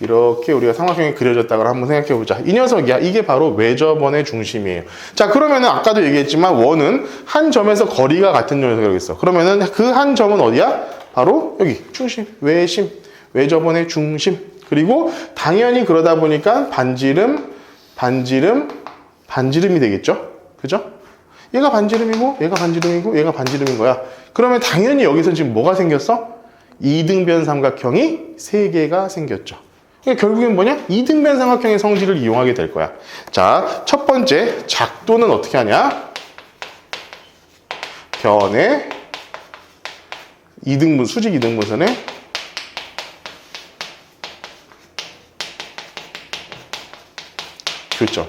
이렇게 우리가 삼각형이 그려졌다고 한번 생각해보자. 이 녀석이야. 이게 바로 외접원의 중심이에요. 자, 그러면은 아까도 얘기했지만 원은 한 점에서 거리가 같은 녀석이라고 했어. 그러면은 그 한 점은 어디야? 바로 여기 중심, 외심, 외접원의 중심. 그리고 당연히 그러다 보니까 반지름이 되겠죠? 그죠? 얘가 반지름이고, 얘가 반지름이고, 얘가 반지름인 거야. 그러면 당연히 여기서 지금 뭐가 생겼어? 이등변 삼각형이 3개가 생겼죠. 그러니까 결국엔 뭐냐? 이등변 삼각형의 성질을 이용하게 될 거야. 자, 첫 번째, 작도는 어떻게 하냐? 변의 수직 이등분선의 교점.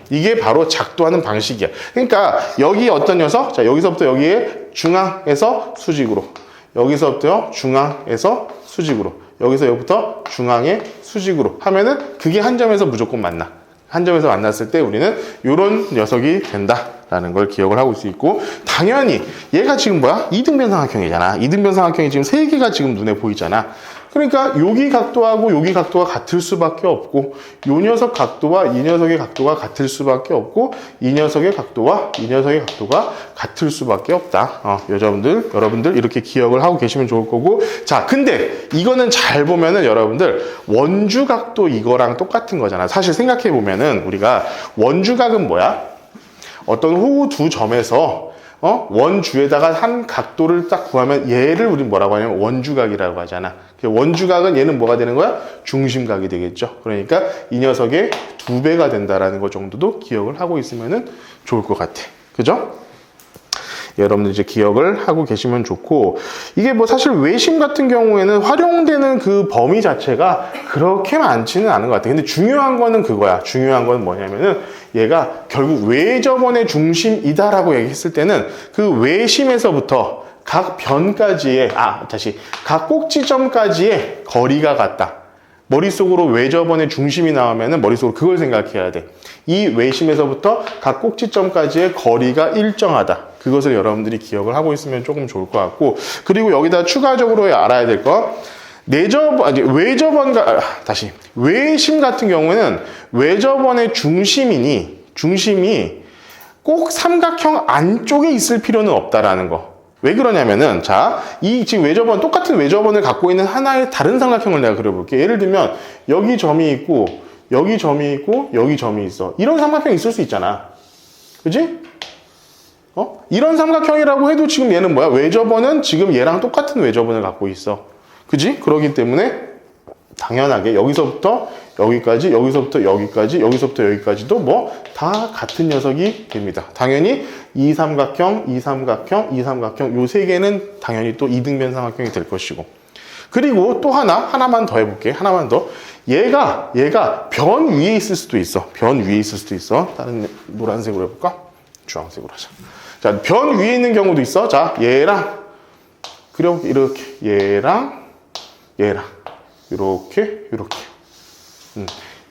이게 바로 작도하는 방식이야. 그러니까 여기 어떤 녀석? 자, 여기서부터 여기에 중앙에서 수직으로, 여기서부터 중앙에서 수직으로, 여기서 여기부터 중앙에 수직으로 하면은 그게 한 점에서 무조건 만나. 한 점에서 만났을 때 우리는 이런 녀석이 된다라는 걸 기억을 하고 있을 수 있고, 당연히 얘가 지금 뭐야? 이등변 삼각형이잖아. 이등변 삼각형이 지금 3개가 지금 눈에 보이잖아. 그러니까 여기 각도하고 여기 각도가 같을 수밖에 없고, 요 녀석 각도와 이 녀석의 각도가 같을 수밖에 없고, 이 녀석의 각도와 이 녀석의 각도가 같을 수밖에 없다. 여러분들 이렇게 기억을 하고 계시면 좋을 거고. 자, 근데 이거는 잘 보면은 여러분들 원주각도 이거랑 똑같은 거잖아. 사실 생각해 보면은 우리가 원주각은 뭐야? 어떤 호우 두 점에서 원주에다가 한 각도를 딱 구하면 얘를 우리 뭐라고 하냐면 원주각이라고 하잖아. 원주각은 얘는 뭐가 되는 거야? 중심각이 되겠죠. 그러니까 이 녀석의 2배가 된다라는 것 정도도 기억을 하고 있으면 좋을 것 같아. 그죠? 여러분들 이제 기억을 하고 계시면 좋고, 이게 뭐 사실 외심 같은 경우에는 활용되는 그 범위 자체가 그렇게 많지는 않은 것 같아요. 근데 중요한 거는 그거야. 중요한 건 뭐냐면은 얘가 결국 외접원의 중심이다라고 얘기했을 때는 그 외심에서부터 각 변까지의, 각 꼭지점까지의 거리가 같다. 머릿속으로 외접원의 중심이 나오면은 머릿속으로 그걸 생각해야 돼. 이 외심에서부터 각 꼭지점까지의 거리가 일정하다. 그것을 여러분들이 기억을 하고 있으면 조금 좋을 것 같고, 그리고 여기다 추가적으로 알아야 될 거, 외심 같은 경우에는 외접원의 중심이 꼭 삼각형 안쪽에 있을 필요는 없다라는 거. 왜 그러냐면은, 이 지금 외접원, 똑같은 외접원을 갖고 있는 하나의 다른 삼각형을 내가 그려볼게. 예를 들면, 여기 점이 있고, 여기 점이 있고, 여기 점이 있어. 이런 삼각형이 있을 수 있잖아. 그지? 이런 삼각형이라고 해도 지금 얘는 뭐야? 외접원은 지금 얘랑 똑같은 외접원을 갖고 있어. 그지? 그러기 때문에, 당연하게 여기서부터 여기까지, 여기서부터 여기까지, 여기서부터 여기까지도 뭐 다 같은 녀석이 됩니다. 당연히 이 삼각형, 이 삼각형, 이 삼각형 요 세 개는 당연히 또 이등변 삼각형이 될 것이고, 그리고 또 하나만 더 해볼게. 하나만 더. 얘가 변 위에 있을 수도 있어. 변 위에 있을 수도 있어. 다른 노란색으로 해볼까? 주황색으로 하자. 자, 변 위에 있는 경우도 있어. 자, 얘랑 이렇게 얘랑 이렇게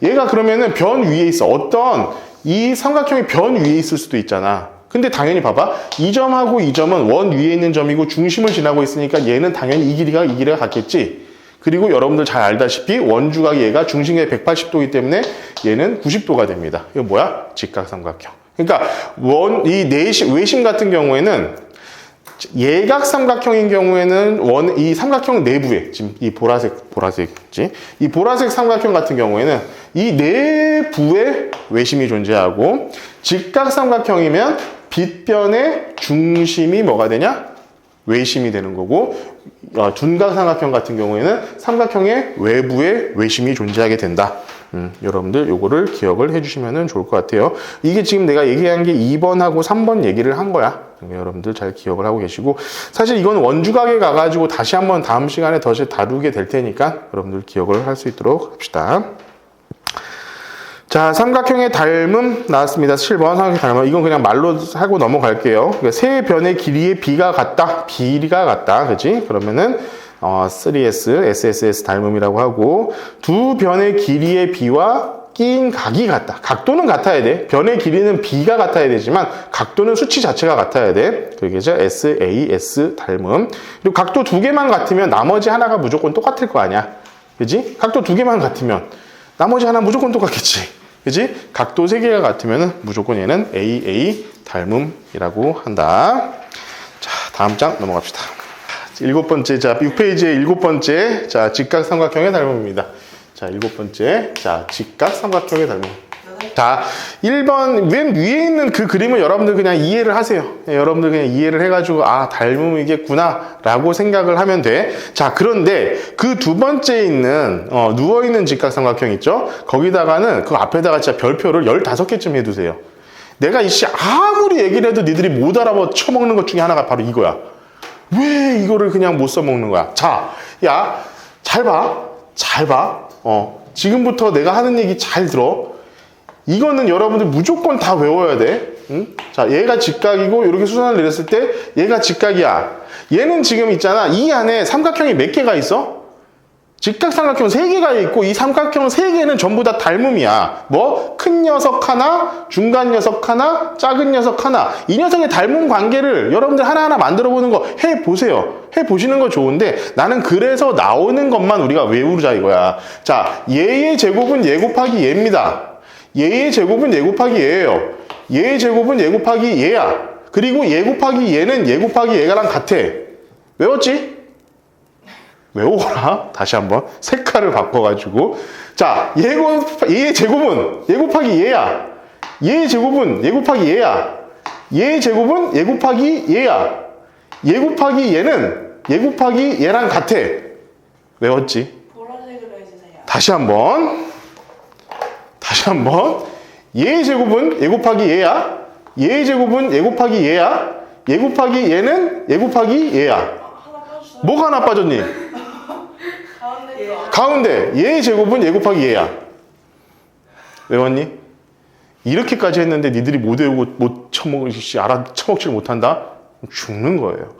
얘가 그러면은 변 위에 있어. 어떤 이 삼각형이 변 위에 있을 수도 있잖아. 근데 당연히 봐봐. 이 점하고 이 점은 원 위에 있는 점이고 중심을 지나고 있으니까 얘는 당연히 이 길이가 같겠지. 그리고 여러분들 잘 알다시피 원주각이 얘가 중심의 180도이기 때문에 얘는 90도가 됩니다. 이거 뭐야? 직각삼각형. 그러니까 외심 같은 경우에는 예각 삼각형인 경우에는 이 삼각형 내부에, 지금 이 보라색이지? 이 보라색 삼각형 같은 경우에는 이 내부에 외심이 존재하고, 직각 삼각형이면 빗변의 중심이 뭐가 되냐? 외심이 되는 거고, 둔각 삼각형 같은 경우에는 삼각형의 외부에 외심이 존재하게 된다. 여러분들 요거를 기억을 해주시면 좋을 것 같아요. 이게 지금 내가 얘기한 게 2번하고 3번 얘기를 한 거야. 여러분들 잘 기억을 하고 계시고, 사실 이건 원주각에 가가지고 다시 한번 다음 시간에 더 다루게 될 테니까 여러분들 기억을 할 수 있도록 합시다. 자, 삼각형의 닮음 나왔습니다. 7번 삼각형 닮음. 이건 그냥 말로 하고 넘어갈게요. 그러니까 세 변의 길이의 비가 같다. 그치? 그러면은 3S, SSS 닮음이라고 하고, 두 변의 길이의 비와 끼인 각이 같다. 각도는 같아야 돼. 변의 길이는 B가 같아야 되지만 각도는 수치 자체가 같아야 돼. 그게 이제 SAS 닮음. 그리고 각도 두 개만 같으면 나머지 하나가 무조건 똑같을 거 아니야. 그지? 각도 두 개만 같으면 나머지 하나 무조건 똑같겠지. 그지? 각도 세 개가 같으면 무조건 얘는 AA 닮음이라고 한다. 자, 다음 장 넘어갑시다. 7번째, 자, 6페이지의 7번째, 자, 직각삼각형의 닮음입니다. 자, 7번째. 자, 직각삼각형의 닮음. 자, 1번 맨 위에 있는 그 그림을 여러분들 그냥 이해를 하세요. 여러분들 그냥 이해를 해가지고 닮음이겠구나 라고 생각을 하면 돼. 자, 그런데 그 두 번째 있는 누워있는 직각삼각형 있죠? 거기다가는 그 앞에다가 진짜 별표를 15개쯤 해두세요. 내가 아무리 얘기를 해도 니들이 못 알아봐 쳐먹는 것 중에 하나가 바로 이거야. 왜 이거를 그냥 못 써먹는 거야? 자, 야, 잘 봐. 지금부터 내가 하는 얘기 잘 들어. 이거는 여러분들 무조건 다 외워야 돼. 응? 자, 얘가 직각이고 이렇게 수선을 내렸을 때 얘가 직각이야. 얘는 지금 있잖아. 이 안에 삼각형이 몇 개가 있어? 직각삼각형 3개가 있고 이 삼각형 3개는 전부 다 닮음이야. 뭐? 큰 녀석 하나, 중간 녀석 하나, 작은 녀석 하나. 이 녀석의 닮음 관계를 여러분들 하나하나 만들어보는 거 해보세요. 해보시는 거 좋은데 나는 그래서 나오는 것만 우리가 외우자 이거야. 자, 얘의 제곱은 얘 곱하기 얘입니다. 얘의 제곱은 얘 곱하기 얘예요. 얘의 제곱은 얘 곱하기 얘야. 그리고 얘 곱하기 얘는 얘 곱하기 얘가랑 같아. 외웠지? 외워라. 다시 한번 색깔을 바꿔가지고. 자, 얘의 제곱은 얘 곱하기 얘야. 얘의 제곱은 얘 곱하기 얘야. 얘의 제곱은 얘 곱하기 얘야. 얘 곱하기 얘는 얘 곱하기 얘랑 같아. 외웠지? 보라색으로 해주세요. 다시 한번 얘의 제곱은 얘 곱하기 얘야. 얘의 제곱은 얘 곱하기 얘야. 얘 곱하기 얘는 얘 곱하기 얘야. 하나 빠졌어요. 뭐가 하나 빠졌니? 가운데 거. 가운데 얘의 제곱은 얘 곱하기 얘야. 외웠니? 이렇게까지 했는데 니들이 못 외우고 처먹지를 못한다? 죽는 거예요.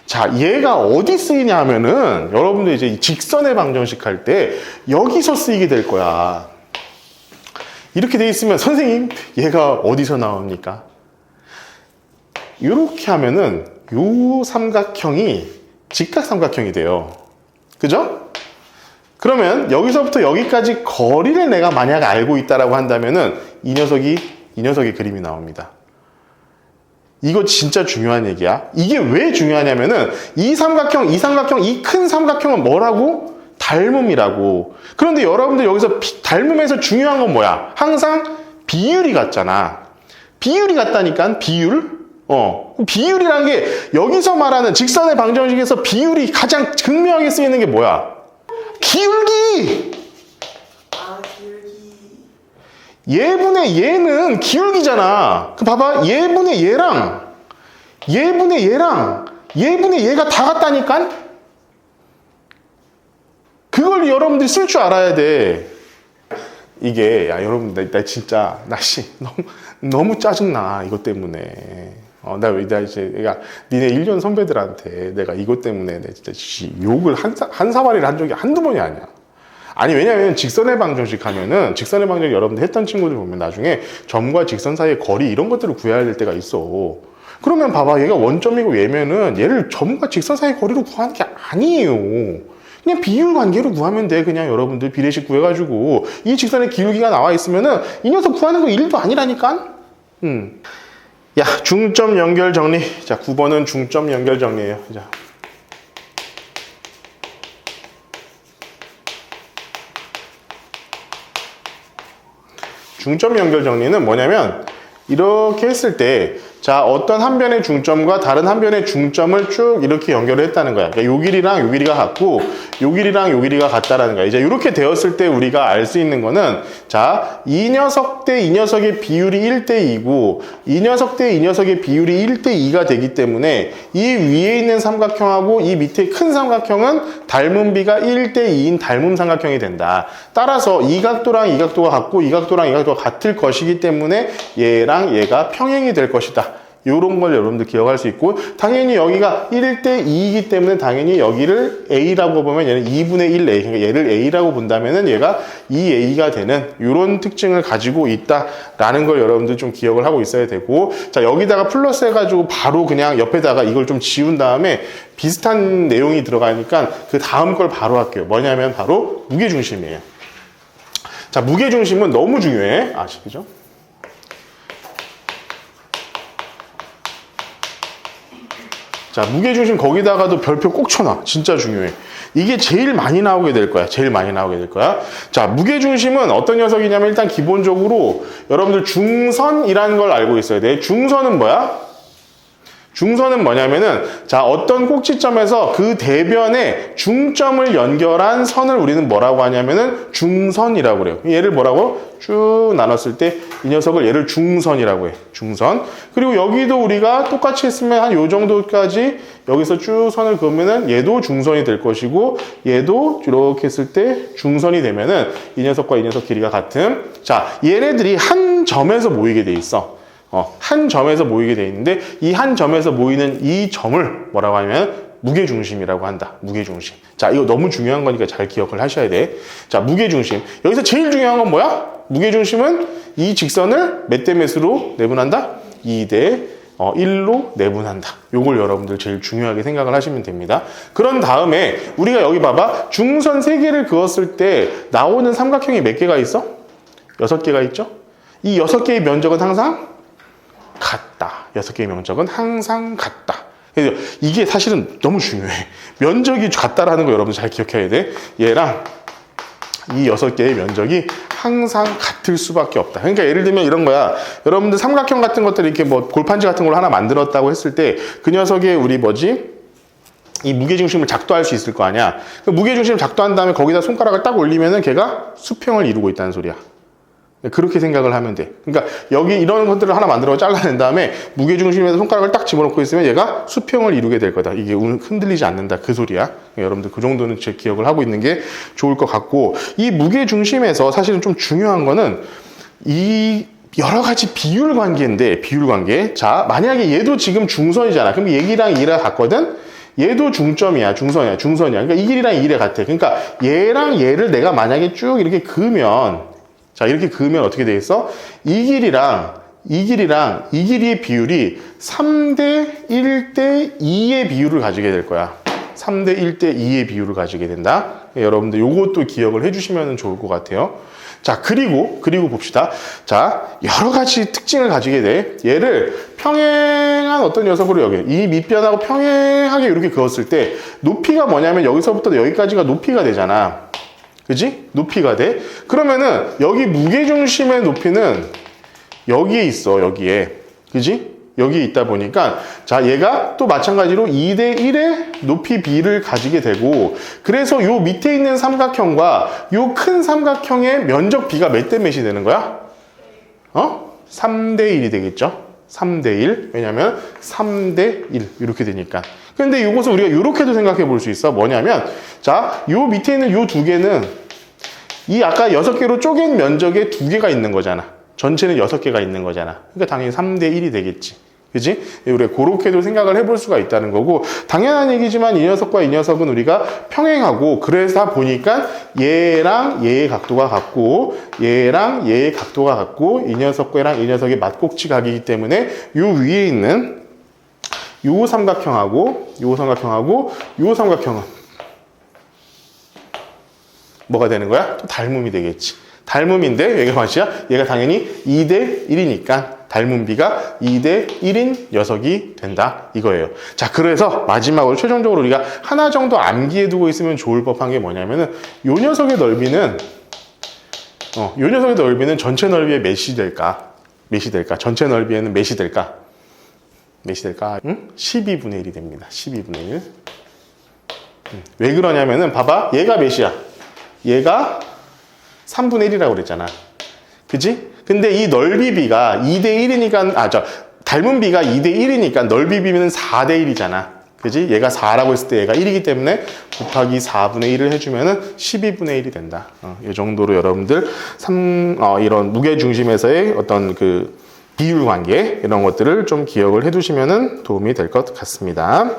자, 얘가 어디 쓰이냐 하면은 여러분들 이제 직선의 방정식 할 때 여기서 쓰이게 될 거야. 이렇게 돼 있으면 선생님 얘가 어디서 나옵니까? 이렇게 하면은 요 삼각형이 직각삼각형이 돼요. 그죠? 그러면 여기서부터 여기까지 거리를 내가 만약 알고 있다라고 한다면은 이 녀석이 그림이 나옵니다. 이거 진짜 중요한 얘기야. 이게 왜 중요하냐면은 이 큰 삼각형은 뭐라고? 닮음이라고. 그런데 여러분들 여기서 닮음에서 중요한 건 뭐야? 항상 비율이 같잖아. 비율이 같다니까, 비율. 비율이란 게 여기서 말하는 직선의 방정식에서 비율이 가장 극명하게 쓰이는 게 뭐야? 기울기! 아, 기울기. 얘분의 얘는 기울기잖아. 그 봐봐. 얘분의 얘랑 얘분의 얘가 다 같다니까? 그걸 여러분들이 쓸 줄 알아야 돼. 이게 여러분 나 진짜 너무 짜증나 이것 때문에. 나 이제 니네 1년 선배들한테 내가 이것 때문에 진짜 욕을 한 사발이를 한 적이 한두 번이 아니야. 아니 왜냐면 직선의 방정식 하면은 직선의 방정식 여러분들 했던 친구들 보면 나중에 점과 직선 사이의 거리 이런 것들을 구해야 될 때가 있어. 그러면 봐봐, 얘가 원점이고 얘면은 얘를 점과 직선 사이의 거리로 구하는 게 아니에요. 그냥 비율 관계로 구하면 돼. 그냥 여러분들 비례식 구해가지고 이 직선의 기울기가 나와 있으면은 이 녀석 구하는 거 일도 아니라니까. 야, 중점 연결 정리. 자, 9번은 중점 연결 정리예요. 자. 중점 연결 정리는 뭐냐면 이렇게 했을 때 자, 어떤 한 변의 중점과 다른 한 변의 중점을 쭉 이렇게 연결을 했다는 거야. 그러니까 요 길이랑 요 길이가 같고 요 길이랑 요 길이가 같다라는 거야. 이제 이렇게 되었을 때 우리가 알 수 있는 거는 자, 이 녀석 대 이 녀석의 비율이 1대2고 이 녀석 대 이 녀석의 비율이 1대2가 되기 때문에 이 위에 있는 삼각형하고 이 밑에 큰 삼각형은 닮음비가 1대2인 닮음 삼각형이 된다. 따라서 이 각도랑 이 각도가 같고 이 각도랑 이 각도가 같을 것이기 때문에 얘랑 얘가 평행이 될 것이다. 이런 걸 여러분들 기억할 수 있고, 당연히 여기가 1대2이기 때문에 당연히 여기를 A라고 보면 얘는 2분의 1A, 그러니까 얘를 A라고 본다면은 얘가 2A가 되는 이런 특징을 가지고 있다라는 걸 여러분들 좀 기억을 하고 있어야 되고, 자, 여기다가 플러스 해가지고 바로 그냥 옆에다가 이걸 좀 지운 다음에 비슷한 내용이 들어가니까 그 다음 걸 바로 할게요. 뭐냐면 바로 무게중심이에요. 자, 무게중심은 너무 중요해. 아시죠? 자, 무게중심 거기다가도 별표 꼭 쳐놔. 진짜 중요해. 이게 제일 많이 나오게 될 거야. 제일 많이 나오게 될 거야. 자, 무게중심은 어떤 녀석이냐면 일단 기본적으로 여러분들 중선이라는 걸 알고 있어야 돼. 중선은 뭐야? 중선은 뭐냐면은 자, 어떤 꼭지점에서 그 대변에 중점을 연결한 선을 우리는 뭐라고 하냐면은 중선이라고 그래요. 얘를 뭐라고? 쭉 나눴을 때 이 녀석을 얘를 중선이라고 해. 중선. 그리고 여기도 우리가 똑같이 했으면 한 요 정도까지 여기서 쭉 선을 그으면은 얘도 중선이 될 것이고 얘도 이렇게 했을 때 중선이 되면은 이 녀석과 이 녀석 길이가 같은. 자, 얘네들이 한 점에서 모이게 돼 있어. 한 점에서 모이게 돼 있는데 이 한 점에서 모이는 이 점을 뭐라고 하냐면 무게중심이라고 한다. 무게중심. 자, 이거 너무 중요한 거니까 잘 기억을 하셔야 돼. 자, 무게중심. 여기서 제일 중요한 건 뭐야? 무게중심은 이 직선을 몇 대 몇으로 내분한다? 2대 1로 내분한다. 요걸 여러분들 제일 중요하게 생각을 하시면 됩니다. 그런 다음에 우리가 여기 봐봐. 중선 3개를 그었을 때 나오는 삼각형이 몇 개가 있어? 6개가 있죠? 이 6개의 면적은 항상 같다. 6개의 면적은 항상 같다. 그래서 이게 사실은 너무 중요해. 면적이 같다라는 거 여러분 잘 기억해야 돼. 얘랑 이 6개의 면적이 항상 같을 수밖에 없다. 그러니까 예를 들면 이런 거야. 여러분들 삼각형 같은 것들 이렇게 뭐 골판지 같은 걸 하나 만들었다고 했을 때 그 녀석의 우리 이 무게중심을 작도할 수 있을 거 아니야. 그 무게중심을 작도한 다음에 거기다 손가락을 딱 올리면은 걔가 수평을 이루고 있다는 소리야. 그렇게 생각을 하면 돼. 그러니까 여기 이런 것들을 하나 만들어 잘라낸 다음에 무게중심에서 손가락을 딱 집어넣고 있으면 얘가 수평을 이루게 될 거다. 이게 흔들리지 않는다. 그 소리야. 여러분들 그 정도는 제 기억을 하고 있는 게 좋을 것 같고, 이 무게중심에서 사실은 좀 중요한 거는 이 여러 가지 비율 관계인데, 비율 관계. 자, 만약에 얘도 지금 중선이잖아. 그럼 얘기랑 얘랑 같거든? 얘도 중점이야, 중선이야. 그러니까 이 길이랑 이 길이 같아. 그러니까 얘랑 얘를 내가 만약에 쭉 이렇게 그으면, 자, 이렇게 그으면 어떻게 되겠어? 이 길이랑 이 길이의 비율이 3대 1대 2의 비율을 가지게 될 거야. 3대 1대 2의 비율을 가지게 된다. 여러분들 요것도 기억을 해주시면 좋을 것 같아요. 자, 그리고 봅시다. 자, 여러 가지 특징을 가지게 돼. 얘를 평행한 어떤 녀석으로 여기, 이 밑변하고 평행하게 이렇게 그었을 때 높이가 뭐냐면 여기서부터 여기까지가 높이가 되잖아. 그지? 높이가 돼. 그러면은 여기 무게중심의 높이는 여기에 있어, 여기에. 그지? 여기에 있다 보니까, 자, 얘가 또 마찬가지로 2대 1의 높이 비를 가지게 되고, 그래서 요 밑에 있는 삼각형과 요 큰 삼각형의 면적 비가 몇 대 몇이 되는 거야? 3대 1이 되겠죠? 3대 1. 왜냐면 3대 1. 이렇게 되니까. 근데 이것을 우리가 이렇게도 생각해 볼 수 있어. 뭐냐면, 자, 요 밑에 있는 요 두 개는 이 아까 6개로 쪼갠 면적에 2개가 있는 거잖아. 전체는 6개가 있는 거잖아. 그러니까 당연히 3대 1이 되겠지. 그지? 우리가 그렇게도 생각을 해볼 수가 있다는 거고, 당연한 얘기지만 이 녀석과 이 녀석은 우리가 평행하고, 그래서 보니까 얘랑 얘의 각도가 같고, 얘랑 얘의 각도가 같고, 이 녀석과랑 이 녀석의 맞꼭지 각이기 때문에 요 위에 있는 요 삼각형하고 요 삼각형은 뭐가 되는 거야? 또 닮음이 되겠지. 닮음인데 얘가 맛이야? 얘가 당연히 2대 1이니까 닮음비가 2대 1인 녀석이 된다 이거예요. 자, 그래서 마지막으로 최종적으로 우리가 하나 정도 암기해 두고 있으면 좋을 법한 게 뭐냐면은 요 녀석의 넓이는 전체 넓이의 몇이 될까? 전체 넓이에는 몇이 될까? 12분의 1이 됩니다. 12분의 1. 왜 그러냐면은 봐봐. 얘가 몇이야? 얘가 3분의 1이라고 그랬잖아. 그지? 근데 이 넓이 비가 2대 1이니까, 닮은 비가 2대 1이니까 넓이 비는 4대 1이잖아. 그지? 얘가 4라고 했을 때 얘가 1이기 때문에 곱하기 4분의 1을 해주면은 12분의 1이 된다. 이 정도로 여러분들 이런 무게중심에서의 어떤 그 비율 관계, 이런 것들을 좀 기억을 해두시면은 도움이 될 것 같습니다.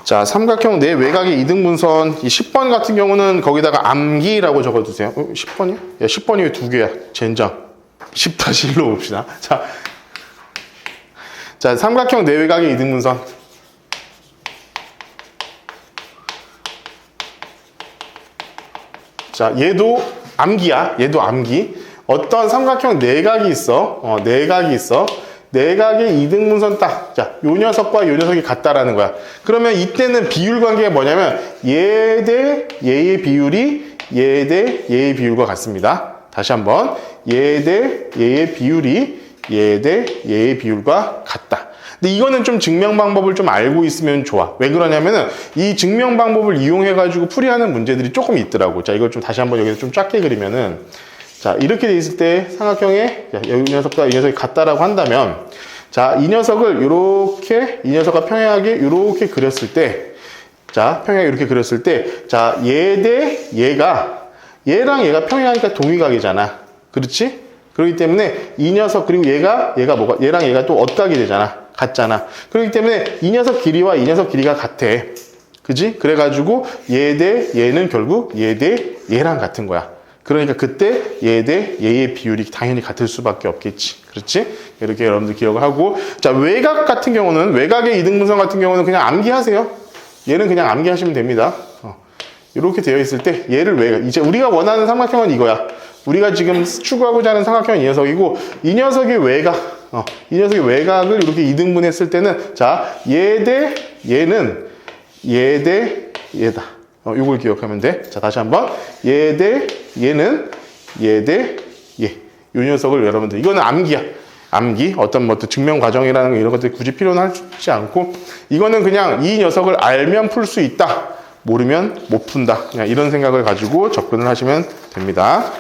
자, 삼각형 내 외곽의 이등분선, 이 10번 같은 경우는 거기다가 암기라고 적어두세요. 10번이요? 야, 10번이 왜 2개야? 젠장. 10-1로 봅시다. 자, 삼각형 내 외곽의 이등분선. 자, 얘도 암기야. 얘도 암기. 어떤 삼각형 내각이 있어. 내각이 있어. 내각의 이등분선 딱. 자, 요 녀석과 요 녀석이 같다라는 거야. 그러면 이때는 비율 관계가 뭐냐면 얘 대 얘의 비율이 얘 대 얘의 비율과 같습니다. 다시 한번. 얘 대 얘의 비율이 얘 대 얘의 비율과 같다. 근데 이거는 좀 증명 방법을 좀 알고 있으면 좋아. 왜 그러냐면은 이 증명 방법을 이용해가지고 풀이하는 문제들이 조금 있더라고. 자, 이걸 좀 다시 한번 여기서 좀 작게 그리면은, 자, 이렇게 돼 있을 때 삼각형에 이 녀석과 이 녀석이 같다라고 한다면, 자, 이 녀석을 이렇게, 이 녀석과 평행하게 이렇게 그렸을 때, 자, 평행하게 이렇게 그렸을 때, 자, 얘 대 얘가, 얘랑 얘가 평행하니까 동위각이잖아. 그렇지? 그렇기 때문에 이 녀석, 그리고 얘가 뭐가, 얘랑 얘가 또 엇각이 되잖아. 같잖아. 그렇기 때문에 이 녀석 길이와 이 녀석 길이가 같아. 그지? 그래가지고 얘 대 얘는 결국 얘 대 얘랑 같은 거야. 그러니까 그때 얘 대 얘의 비율이 당연히 같을 수밖에 없겠지. 그렇지? 이렇게 여러분들 기억을 하고, 자, 외곽 같은 경우는, 외곽의 이등분선 같은 경우는 그냥 암기하세요. 얘는 그냥 암기하시면 됩니다. 이렇게 되어 있을 때 얘를 외곽, 이제 우리가 원하는 삼각형은 이거야. 우리가 지금 추구하고자 하는 삼각형은 이 녀석이고, 이 녀석의 외곽, 이 녀석의 외곽을 이렇게 이등분했을 때는, 자, 얘 대 얘는 얘 대 얘다. 요걸 기억하면 돼. 자, 다시 한번. 얘 대 얘는 얘 대 얘. 요 녀석을 여러분들, 이거는 암기야. 암기. 어떤 뭐 증명 과정이라는 거, 이런 것들 굳이 필요는 하지 않고, 이거는 그냥 이 녀석을 알면 풀 수 있다. 모르면 못 푼다. 그냥 이런 생각을 가지고 접근을 하시면 됩니다.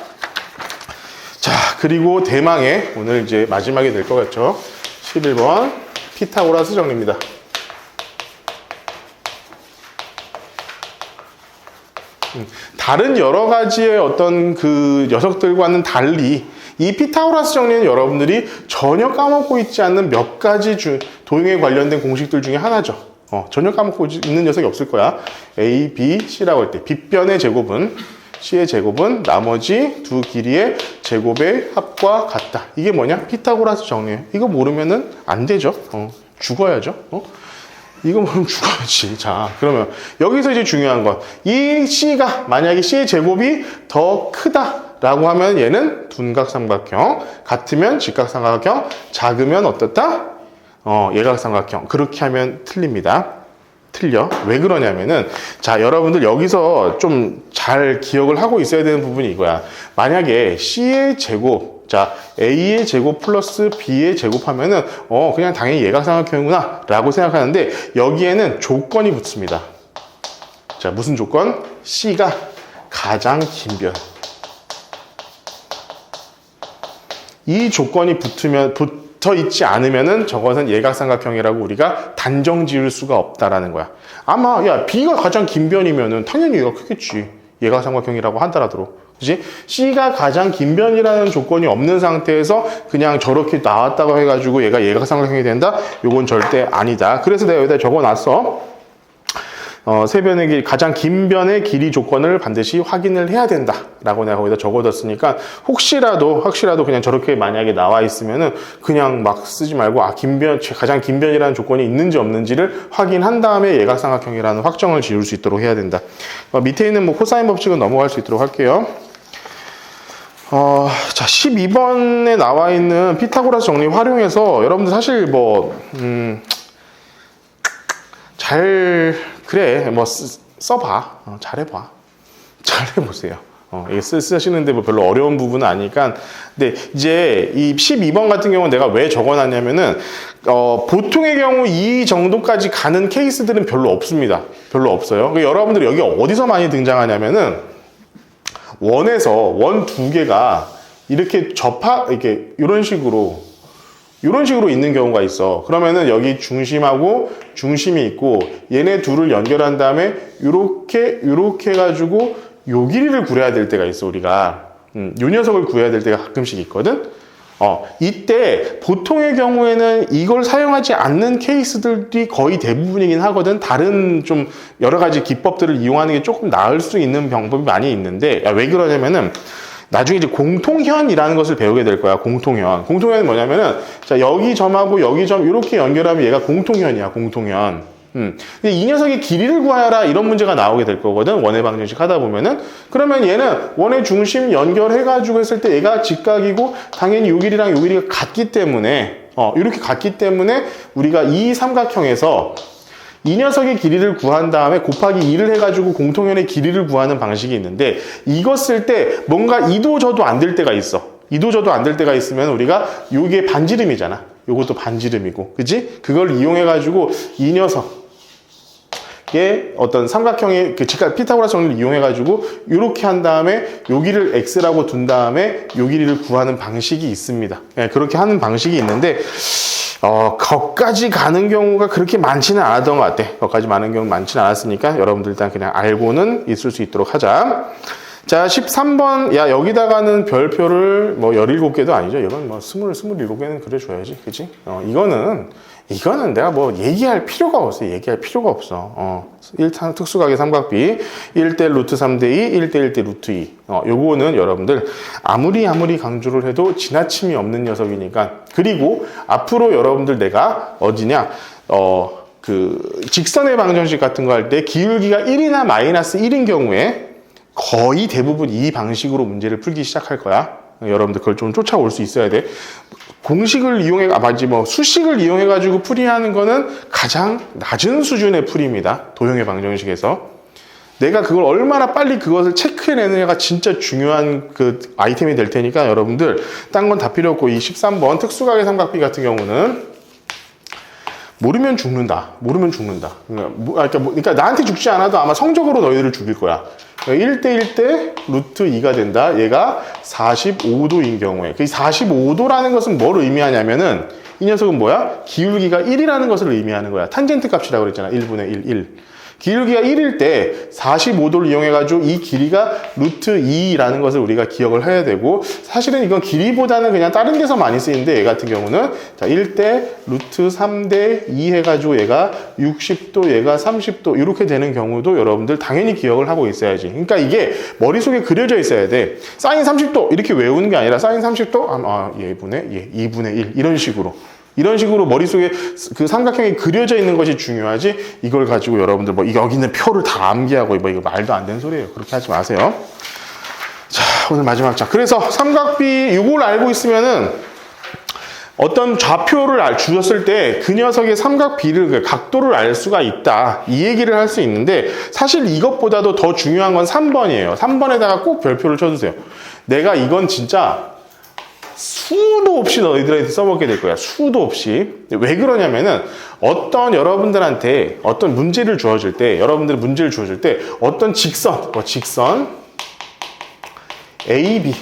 자, 그리고 대망의 오늘 이제 마지막이 될 것 같죠. 11번 피타고라스 정리입니다. 다른 여러 가지의 어떤 그 녀석들과는 달리 이 피타고라스 정리는 여러분들이 전혀 까먹고 있지 않는 몇 가지 도형에 관련된 공식들 중에 하나죠. 전혀 까먹고 있는 녀석이 없을 거야. A, B, C라고 할 때 빗변의 제곱은 C의 제곱은 나머지 두 길이의 제곱의 합과 같다. 이게 뭐냐? 피타고라스 정리예요. 이거 모르면은 안 되죠. 죽어야죠. 이거 모르면 죽어야지. 자, 그러면 여기서 이제 중요한 건 이 C가 만약에 C의 제곱이 더 크다라고 하면 얘는 둔각삼각형, 같으면 직각삼각형, 작으면 어떻다? 예각삼각형. 그렇게 하면 틀립니다. 틀려. 왜 그러냐면은 자, 여러분들 여기서 좀 잘 기억을 하고 있어야 되는 부분이 이거야. 만약에 C의 제곱, 자, A의 제곱 플러스 B의 제곱하면은 그냥 당연히 예각삼각형이구나 라고 생각하는데 여기에는 조건이 붙습니다. 자, 무슨 조건? C가 가장 긴 변. 이 조건이 붙어 있지 않으면은 저것은 예각삼각형이라고 우리가 단정 지을 수가 없다라는 거야. 아마 야 B가 가장 긴 변이면은 당연히 얘가 크겠지. 예각삼각형이라고 하더라도. 그치? C가 가장 긴 변이라는 조건이 없는 상태에서 그냥 저렇게 나왔다고 해가지고 얘가 예각삼각형이 된다? 요건 절대 아니다. 그래서 내가 여기다 적어놨어. 세 변의 길, 가장 긴 변의 길이 조건을 반드시 확인을 해야 된다 라고 내가 거기다 적어뒀으니까 혹시라도 그냥 저렇게 만약에 나와 있으면은 그냥 막 쓰지 말고 가장 긴 변이라는 조건이 있는지 없는지를 확인한 다음에 예각삼각형이라는 확정을 지을 수 있도록 해야 된다. 밑에 있는 뭐 코사인 법칙은 넘어갈 수 있도록 할게요. 자, 12번에 나와 있는 피타고라스 정리 활용해서 여러분들 사실 그래, 써봐. 잘해봐. 잘해보세요. 이게 쓰시는데 뭐 별로 어려운 부분은 아니니까. 근데 이제 이 12번 같은 경우는 내가 왜 적어놨냐면은, 보통의 경우 이 정도까지 가는 케이스들은 별로 없습니다. 별로 없어요. 그러니까 여러분들이 여기 어디서 많이 등장하냐면은, 원 두 개가 이렇게 이런 식으로 있는 경우가 있어. 그러면은 여기 중심하고 중심이 있고 얘네 둘을 연결한 다음에 요렇게 해가지고 요 길이를 구해야 될 때가 있어, 우리가. 요 녀석을 구해야 될 때가 가끔씩 있거든. 이때 보통의 경우에는 이걸 사용하지 않는 케이스들이 거의 대부분이긴 하거든. 다른 좀 여러 가지 기법들을 이용하는 게 조금 나을 수 있는 방법이 많이 있는데, 왜 그러냐면은 나중에 이제 공통현이라는 것을 배우게 될 거야. 공통현은 뭐냐면은, 자, 여기 점하고 여기 점 이렇게 연결하면 얘가 공통현이야, 공통현. 근데 이 녀석의 길이를 구하여라 이런 문제가 나오게 될 거거든. 원의 방정식 하다 보면은. 그러면 얘는 원의 중심 연결해가지고 했을 때 얘가 직각이고 당연히 요 길이랑 요 길이가 같기 때문에, 이렇게 같기 때문에 우리가 이 삼각형에서 이 녀석의 길이를 구한 다음에 곱하기 2를 해가지고 공통현의 길이를 구하는 방식이 있는데 이거 쓸 때 뭔가 이도 저도 안 될 때가 있어. 이도 저도 안 될 때가 있으면 우리가 요게 반지름이잖아. 요것도 반지름이고. 그치? 그걸 이용해가지고 이 녀석의 어떤 삼각형의 피타고라스 정리를 이용해가지고 요렇게 한 다음에 요 길이를 x라고 둔 다음에 요 길이를 구하는 방식이 있습니다. 그렇게 하는 방식이 있는데 거기까지 가는 경우가 그렇게 많지는 않았던 것 같아. 거기까지 많은 경우는 많지는 않았으니까 여러분들 일단 그냥 알고는 있을 수 있도록 하자. 자, 13번. 야, 여기다가는 별표를 17개도 아니죠. 이건 27개는 그려줘야지. 그치? 이거는 내가 얘기할 필요가 없어. 얘기할 필요가 없어. 1탄 특수각의 삼각비. 1대 루트 3대 2, 1대 1대 루트 2. 요거는 여러분들 아무리 강조를 해도 지나침이 없는 녀석이니까. 그리고 앞으로 여러분들 내가 직선의 방정식 같은 거 할 때 기울기가 1이나 마이너스 1인 경우에 거의 대부분 이 방식으로 문제를 풀기 시작할 거야. 여러분들 그걸 좀 쫓아올 수 있어야 돼. 공식을 수식을 이용해가지고 풀이하는 거는 가장 낮은 수준의 풀이입니다. 도형의 방정식에서. 내가 그걸 얼마나 빨리 그것을 체크해내느냐가 진짜 중요한 그 아이템이 될 테니까 여러분들 딴 건 다 필요 없고 이 13번 특수각의 삼각비 같은 경우는 모르면 죽는다. 모르면 죽는다. 그러니까 나한테 죽지 않아도 아마 성적으로 너희들을 죽일 거야. 1대1 때 루트 2가 된다. 얘가 45도인 경우에. 그 45도라는 것은 뭘 의미하냐면은 이 녀석은 뭐야? 기울기가 1이라는 것을 의미하는 거야. 탄젠트 값이라고 그랬잖아. 1분의 1. 기울기가 1일 때 45도를 이용해가지고 이 길이가 루트 2라는 것을 우리가 기억을 해야 되고, 사실은 이건 길이보다는 그냥 다른 데서 많이 쓰이는데, 얘 같은 경우는 자 1대 루트 3대 2 해가지고 얘가 60도, 얘가 30도 이렇게 되는 경우도 여러분들 당연히 기억을 하고 있어야지. 그러니까 이게 머릿속에 그려져 있어야 돼. 사인 30도 이렇게 외우는 게 아니라 사인 30도 얘분의 2분의 1 이런 식으로 머릿속에 그 삼각형이 그려져 있는 것이 중요하지, 이걸 가지고 여러분들 뭐 여기 있는 표를 다 암기하고 뭐 이거 말도 안 되는 소리예요. 그렇게 하지 마세요. 자, 오늘 마지막 장. 그래서 삼각비 이걸 알고 있으면은 어떤 좌표를 주었을 때 그 녀석의 삼각비를, 각도를 알 수가 있다, 이 얘기를 할 수 있는데, 사실 이것보다도 더 중요한 건 3번이에요. 3번에다가 꼭 별표를 쳐주세요. 내가 이건 진짜 수도 없이 너희들한테 써먹게 될 거야. 수도 없이. 왜 그러냐면은 어떤 여러분들한테 어떤 문제를 주어질 때, 여러분들 문제를 주어질 때 어떤 직선 AB,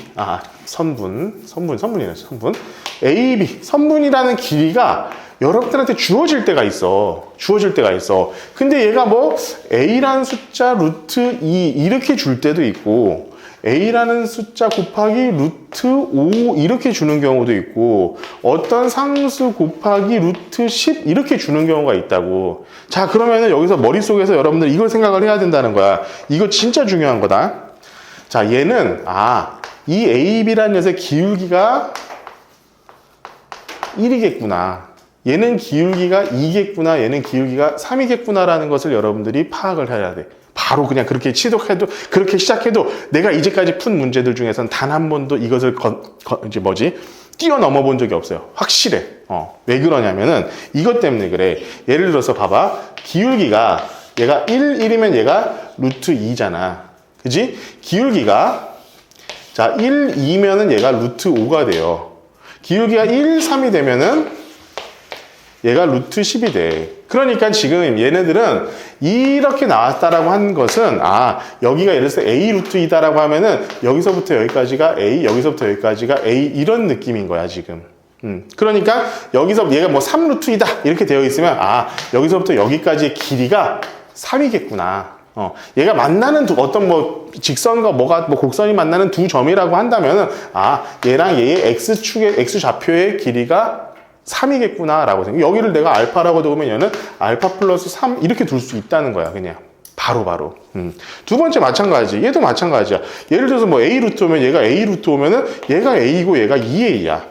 선분이네, 선분. AB, 선분이라는 길이가 여러분들한테 주어질 때가 있어. 근데 얘가 뭐 A라는 숫자 루트 2 이렇게 줄 때도 있고, A라는 숫자 곱하기 루트 5 이렇게 주는 경우도 있고, 어떤 상수 곱하기 루트 10 이렇게 주는 경우가 있다고. 자, 그러면은 여기서 머릿속에서 여러분들 이걸 생각을 해야 된다는 거야. 이거 진짜 중요한 거다. 자, 얘는 이 AB라는 녀석의 기울기가 1이겠구나. 얘는 기울기가 2겠구나. 얘는 기울기가 3이겠구나라는 것을 여러분들이 파악을 해야 돼. 바로 그냥 그렇게 취득해도, 그렇게 시작해도 내가 이제까지 푼 문제들 중에서는 단 한 번도 이것을 뛰어넘어 본 적이 없어요. 확실해. 왜 그러냐면은 이것 때문에 그래. 예를 들어서 봐봐. 기울기가 얘가 1이면 얘가 루트 2잖아. 그지? 기울기가 자 1, 2면은 얘가 루트 5가 돼요. 기울기가 1, 3이 되면은 얘가 루트 10이 돼. 그러니까 지금 얘네들은 이렇게 나왔다라고 한 것은, 여기가 예를 들어서 A 루트 2다라고 하면은 여기서부터 여기까지가 A, 여기서부터 여기까지가 A 이런 느낌인 거야, 지금. 그러니까 여기서 얘가 뭐 3 루트 2다 이렇게 되어 있으면, 여기서부터 여기까지의 길이가 3이겠구나. 얘가 만나는 어떤 뭐 직선과 뭐가 뭐 곡선이 만나는 두 점이라고 한다면은, 얘랑 얘의 X 좌표의 길이가 3이겠구나 라고 생각. 여기를 내가 알파라고 두면 얘는 알파 플러스 3 이렇게 둘 수 있다는 거야. 그냥 바로. 두 번째 마찬가지. 얘도 마찬가지야. 예를 들어서 뭐 A 루트 오면 얘가 A 루트 오면은 얘가 A고 얘가 2A야.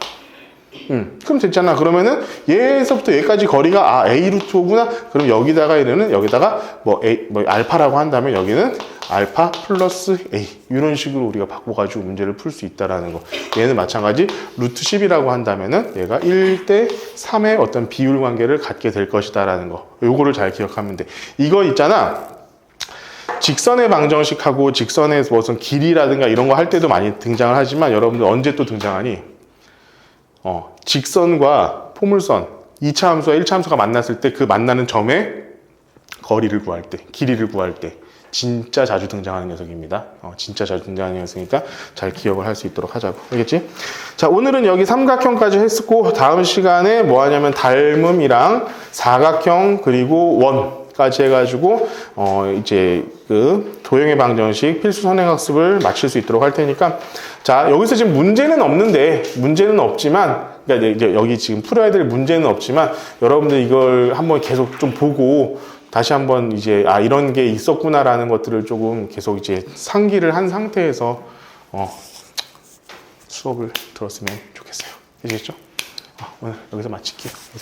그럼 됐잖아. 그러면은 얘에서부터 여기까지 거리가 A 루트 오구나. 그럼 여기다가 얘는 여기다가 뭐 알파라고 한다면 여기는 알파 플러스 A 이런 식으로 우리가 바꿔가지고 문제를 풀 수 있다라는 거. 얘는 마찬가지 루트 10이라고 한다면은 얘가 1대 3의 어떤 비율 관계를 갖게 될 것이다라는 거. 요거를 잘 기억하면 돼. 이거 있잖아. 직선의 방정식하고 직선의 무슨 길이라든가 이런 거 할 때도 많이 등장을 하지만, 여러분들 언제 또 등장하니? 직선과 포물선 2차 함수와 1차 함수가 만났을 때 그 만나는 점의 거리를 구할 때, 길이를 구할 때 진짜 자주 등장하는 녀석입니다. 진짜 자주 등장하는 녀석이니까 잘 기억을 할 수 있도록 하자고. 알겠지? 자, 오늘은 여기 삼각형까지 했고, 다음 시간에 뭐 하냐면 닮음이랑 사각형 그리고 원까지 해가지고 이제 그 도형의 방정식 필수 선행학습을 마칠 수 있도록 할 테니까, 자, 여기서 지금 문제는 없지만, 그러니까 이제 여기 지금 풀어야 될 문제는 없지만, 여러분들 이걸 한번 계속 좀 보고 다시 한번 이제 이런 게 있었구나라는 것들을 조금 계속 이제 상기를 한 상태에서 수업을 들었으면 좋겠어요. 아시겠죠? 오늘 여기서 마칠게요.